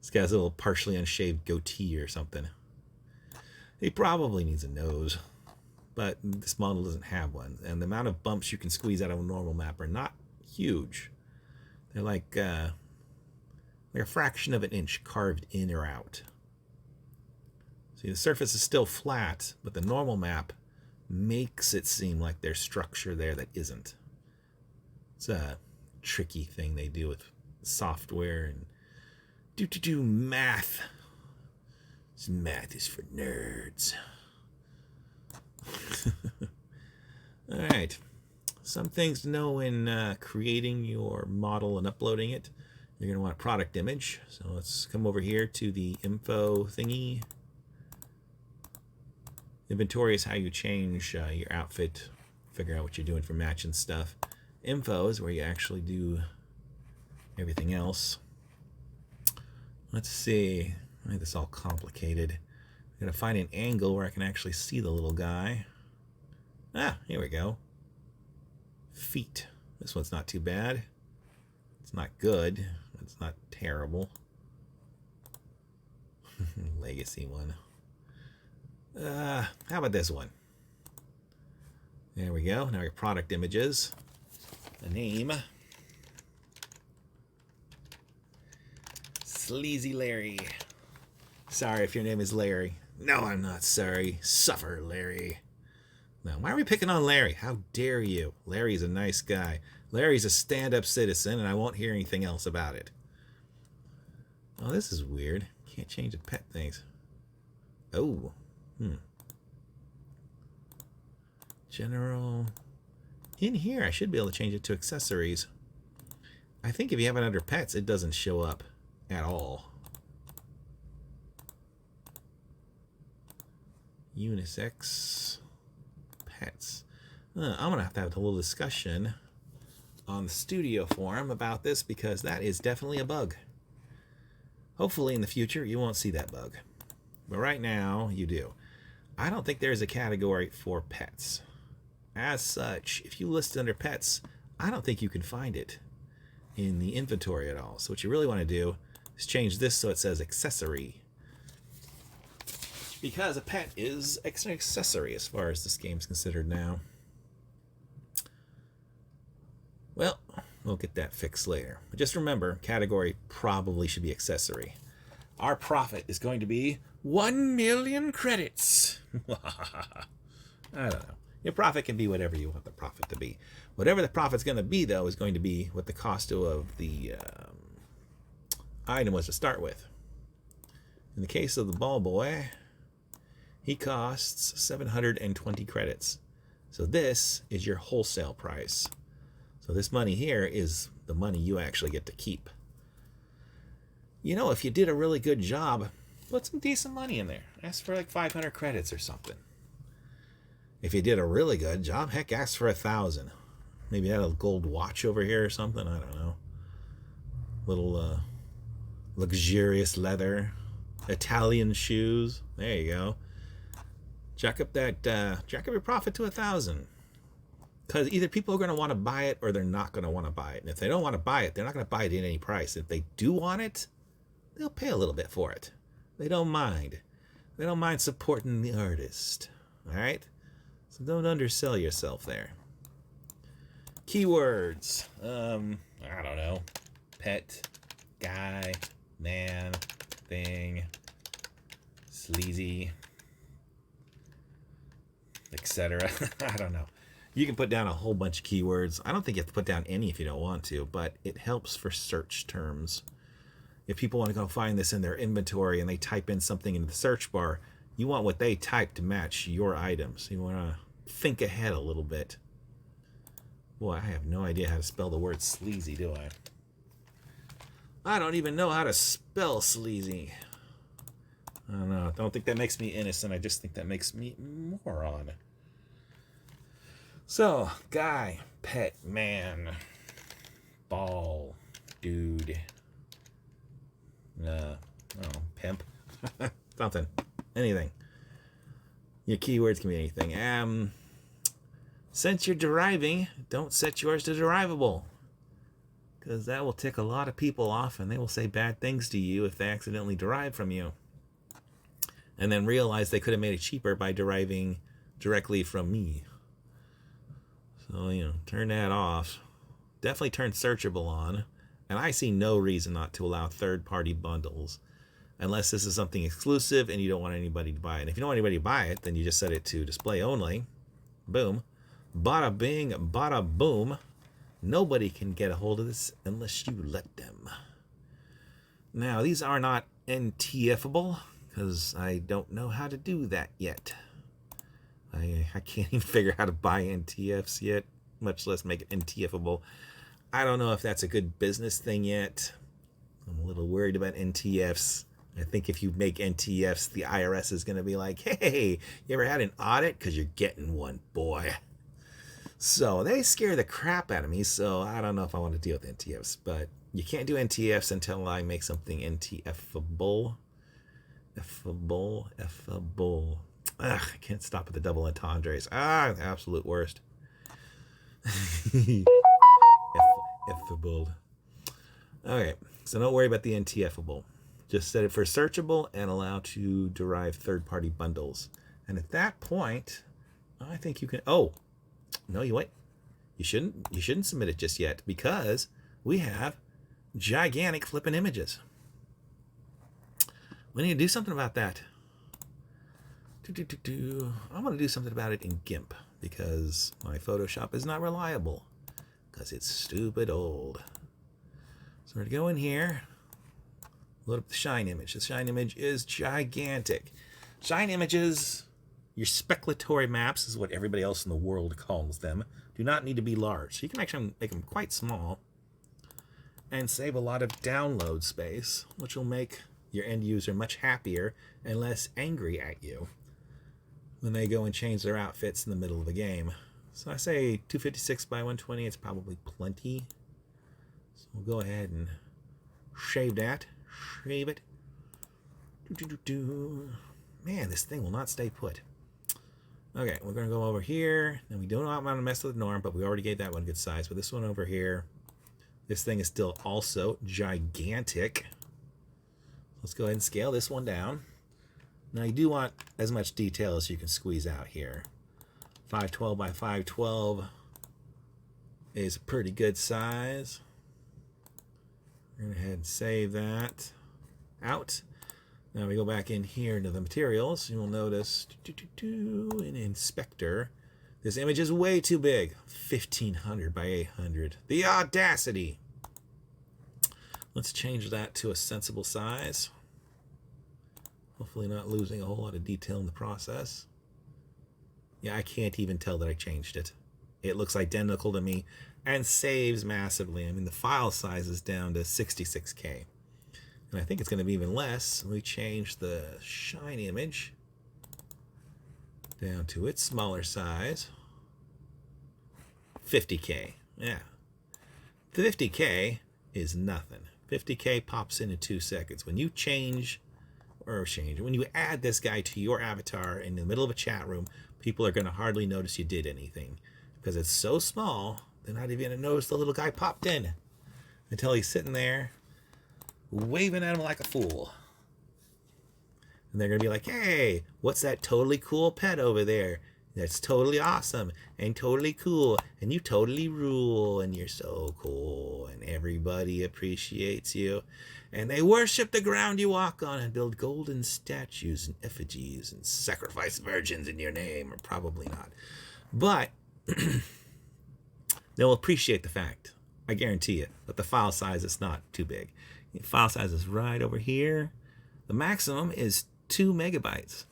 This guy's a little partially unshaved goatee or something. He probably needs a nose, but this model doesn't have one. And the amount of bumps you can squeeze out of a normal map are not huge. They're like a fraction of an inch carved in or out. See, the surface is still flat, but the normal map makes it seem like there's structure there that isn't. It's a tricky thing they do with software and do math. This math is for nerds. All right. Some things to know in creating your model and uploading it. You're going to want a product image. So let's come over here to the info thingy. Inventory is how you change your outfit, figure out what you're doing for matching stuff. Info is where you actually do everything else. Let's see. I think this is all complicated. I'm going to find an angle where I can actually see the little guy. Ah, here we go. Feet. This one's not too bad. It's not good. It's not terrible. Legacy one. How about this one? There we go. Now your product images. The name. Sleazy Larry. Sorry if your name is Larry. No, I'm not sorry. Suffer, Larry. Now, why are we picking on Larry? How dare you? Larry's a nice guy. Larry's a stand-up citizen, and I won't hear anything else about it. Oh, this is weird. Can't change the pet things. Oh. General. In here, I should be able to change it to accessories. I think if you have it under pets, it doesn't show up at all. Unisex. Pets. I'm going to have a little discussion on the studio forum about this because that is definitely a bug. Hopefully in the future you won't see that bug. But right now you do. I don't think there's a category for pets. As such, if you list it under pets, I don't think you can find it in the inventory at all. So what you really want to do is change this so it says accessory. Because a pet is an accessory as far as this game's considered now. Well, we'll get that fixed later. But just remember, category probably should be accessory. Our profit is going to be 1 million credits. I don't know. Your profit can be whatever you want the profit to be. Whatever the profit's going to be, though, is going to be what the cost of the item was to start with. In the case of the ball boy, he costs 720 credits. So this is your wholesale price. So this money here is the money you actually get to keep. You know, if you did a really good job, put some decent money in there. Ask for like 500 credits or something. If you did a really good job, heck, ask for 1,000. Maybe add a gold watch over here or something. I don't know. Little luxurious leather. Italian shoes. There you go. Jack up your profit to 1,000. Because either people are going to want to buy it or they're not going to want to buy it. And if they don't want to buy it, they're not going to buy it at any price. If they do want it, they'll pay a little bit for it. They don't mind. They don't mind supporting the artist. All right? So don't undersell yourself there. Keywords. I don't know. Pet, guy, man, thing, sleazy, etc. I don't know. You can put down a whole bunch of keywords. I don't think you have to put down any if you don't want to, but it helps for search terms. If people want to go find this in their inventory and they type in something into the search bar, You want what they type to match your items. You want to think ahead a little bit. Boy, I have no idea how to spell the word sleazy, do I? I don't even know how to spell sleazy. I don't know. I don't think that makes me innocent. I just think that makes me moron. So, guy, pet, man, ball, dude, pimp, something, anything. Your keywords can be anything. Since you're deriving, don't set yours to derivable, because that will tick a lot of people off, and they will say bad things to you if they accidentally derive from you, and then realize they could have made it cheaper by deriving directly from me. So, turn that off. Definitely turn searchable on. And I see no reason not to allow third-party bundles. Unless this is something exclusive and you don't want anybody to buy it. If you don't want anybody to buy it, then you just set it to display only. Boom. Bada bing, bada boom. Nobody can get a hold of this unless you let them. Now, these are not NTF-able, because I don't know how to do that yet. I can't even figure out how to buy NTFs yet, much less make it NTF-able. I don't know if that's a good business thing yet. I'm a little worried about NTFs. I think if you make NTFs, the IRS is going to be like, hey, you ever had an audit? Because you're getting one, boy. So they scare the crap out of me, so I don't know if I want to deal with NTFs. But you can't do NTFs until I make something NTF-able. Effable. Ugh, I can't stop at the double entendres. The absolute worst. Effable. Okay, so don't worry about the NTF-able. Just set it for searchable and allow to derive third-party bundles. And at that point, I think you can... Oh, no, you wait. You shouldn't submit it just yet, because we have gigantic flipping images. We need to do something about that. I want to do something about it in GIMP, because my Photoshop is not reliable, because it's stupid old. So we're going to go in here, load up the shine image. The shine image is gigantic. Shine images, your speculatory maps is what everybody else in the world calls them, do not need to be large. So you can actually make them quite small and save a lot of download space, which will make your end user much happier and less angry at you when they go and change their outfits in the middle of the game. So I say 256 by 120, it's probably plenty. So we'll go ahead and shave that. Shave it. Man, this thing will not stay put. Okay, we're going to go over here. And we don't want to mess with the norm, but we already gave that one good size. But this one over here, this thing is still also gigantic. Let's go ahead and scale this one down. Now you do want as much detail as you can squeeze out here. 512 by 512 is a pretty good size. We're going to go ahead and save that out. Now we go back in here into the materials. You will notice in Inspector, this image is way too big. 1500 by 800. The audacity! Let's change that to a sensible size. Hopefully not losing a whole lot of detail in the process. Yeah, I can't even tell that I changed it. It looks identical to me and saves massively. I mean, the file size is down to 66K. And I think it's going to be even less. We change the shine image down to its smaller size. 50K. Yeah. 50K is nothing. 50K pops in 2 seconds. When you when you add this guy to your avatar in the middle of a chat room, people are going to hardly notice you did anything. Because it's so small, they're not even going to notice the little guy popped in until he's sitting there waving at him like a fool. And they're going to be like, hey, what's that totally cool pet over there? That's totally awesome and totally cool. And you totally rule. And you're so cool. And everybody appreciates you. And they worship the ground you walk on and build golden statues and effigies and sacrifice virgins in your name. Or probably not. But they'll appreciate the fact, I guarantee it, that the file size is not too big. The file size is right over here. The maximum is 2 megabytes.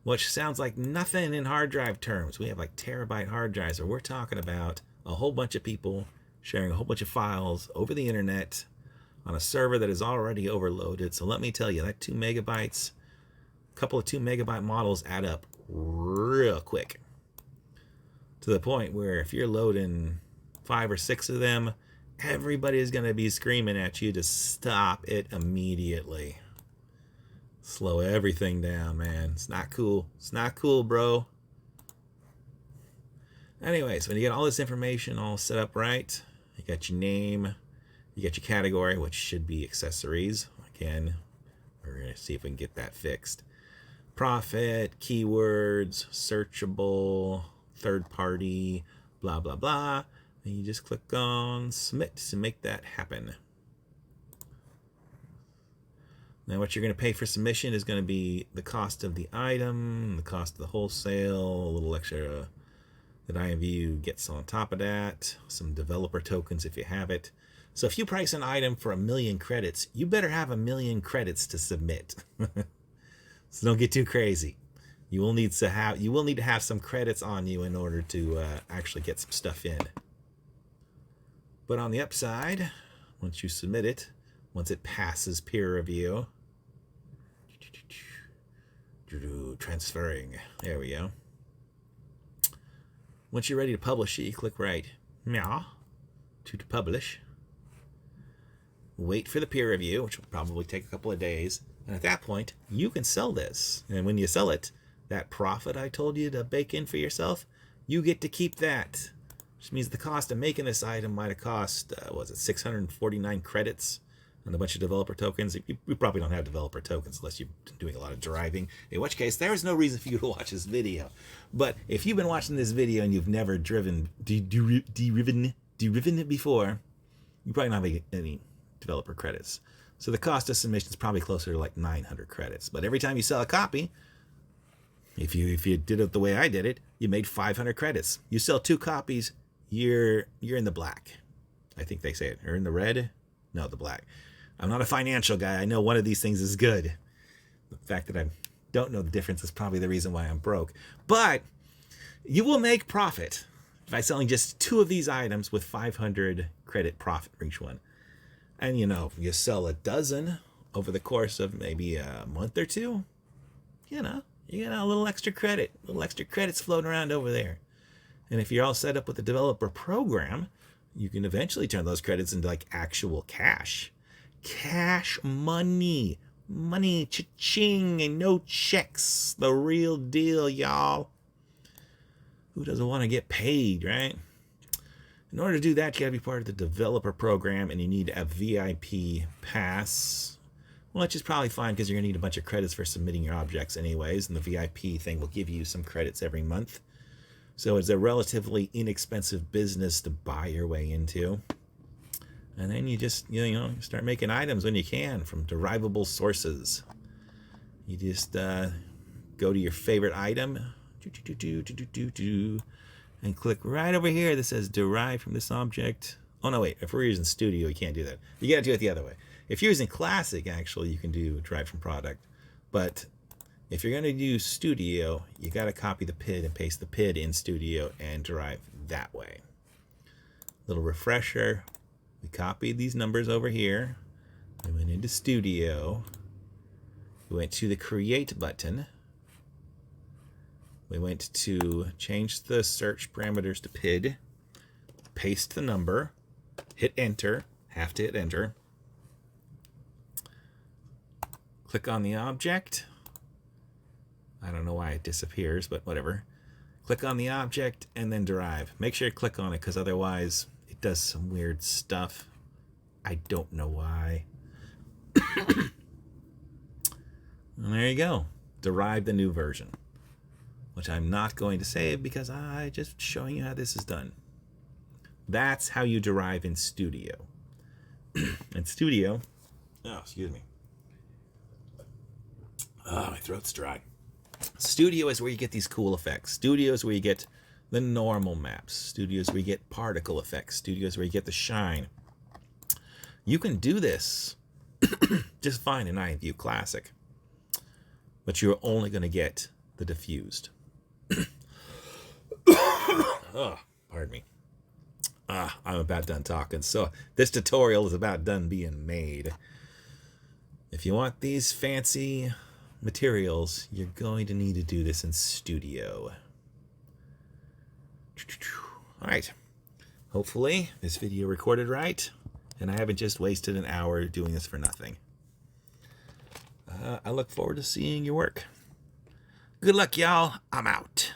which sounds like nothing in hard drive terms. We have like terabyte hard drives, where we're talking about a whole bunch of people sharing a whole bunch of files over the internet on a server that is already overloaded. So let me tell you, that 2 megabytes, a couple of 2 megabyte models add up real quick, to the point where if you're loading 5 or 6 of them, everybody is going to be screaming at you to stop it immediately. Slow everything down, man. It's not cool. It's not cool, bro. Anyways, when you get all this information all set up right, you got your name, you got your category, which should be accessories. Again, we're going to see if we can get that fixed. Profit, keywords, searchable, third party, blah, blah, blah. And you just click on submit to make that happen. Now what you're going to pay for submission is going to be the cost of the item, the cost of the wholesale, a little extra that IMVU gets on top of that, some developer tokens if you have it. So if you price an item for 1,000,000 credits, you better have 1,000,000 credits to submit. So don't get too crazy. You will need to have some credits on you in order to actually get some stuff in. But on the upside, once you submit it, once it passes peer review, transferring, there we go. Once you're ready to publish it, you click right to publish. Wait for the peer review, which will probably take a couple of days. And at that point, you can sell this. And when you sell it, that profit I told you to bake in for yourself, you get to keep that. Which means the cost of making this item might have cost, 649 credits and a bunch of developer tokens. You probably don't have developer tokens unless you're doing a lot of deriving, in which case there is no reason for you to watch this video. But if you've been watching this video and you've never driven it before, you probably don't have any developer credits. So the cost of submission is probably closer to like 900 credits. But every time you sell a copy, if you did it the way I did it, you made 500 credits. You sell 2 copies, you're in the black. I think they say it. Or in the red? No, the black. I'm not a financial guy. I know one of these things is good. The fact that I don't know the difference is probably the reason why I'm broke. But you will make profit by selling just 2 of these items with 500 credit profit for each one. And if you sell a dozen over the course of maybe a month or 2, you get a little extra credit, little extra credits floating around over there. And if you're all set up with the developer program, you can eventually turn those credits into like actual cash. Cash money. Money, cha-ching, and no checks. The real deal, y'all. Who doesn't want to get paid, right? In order to do that, you gotta be part of the developer program, and you need a VIP pass. Well, which is probably fine because you're gonna need a bunch of credits for submitting your objects anyways, and the VIP thing will give you some credits every month. So it's a relatively inexpensive business to buy your way into. And then you just, start making items when you can from derivable sources. You just go to your favorite item, and click right over here that says derive from this object. Oh no, wait, if we're using Studio, you can't do that. You gotta do it the other way. If you're using Classic, actually, you can do derive from product. But if you're gonna do Studio, you gotta copy the PID and paste the PID in Studio and derive that way. Little refresher. We copied these numbers over here. We went into Studio. We went to the Create button. We went to change the search parameters to PID. Paste the number. Hit Enter. Have to hit Enter. Click on the object. I don't know why it disappears, but whatever. Click on the object and then derive. Make sure you click on it because otherwise it does some weird stuff. I don't know why. And there you go. Derive the new version. Which I'm not going to save because I'm just showing you how this is done. That's how you derive in Studio. In Studio, excuse me. Oh, my throat's dry. Studio is where you get these cool effects. Studio is where you get the normal maps. Studio is where you get particle effects. Studio is where you get the shine. You can do this just fine in IMVU Classic. But you're only going to get the diffused. Oh, pardon me. I'm about done talking. So this tutorial is about done being made. If you want these fancy materials, you're going to need to do this in Studio. All right. Hopefully this video recorded right, and I haven't just wasted an hour doing this for nothing. I look forward to seeing your work. Good luck, y'all. I'm out.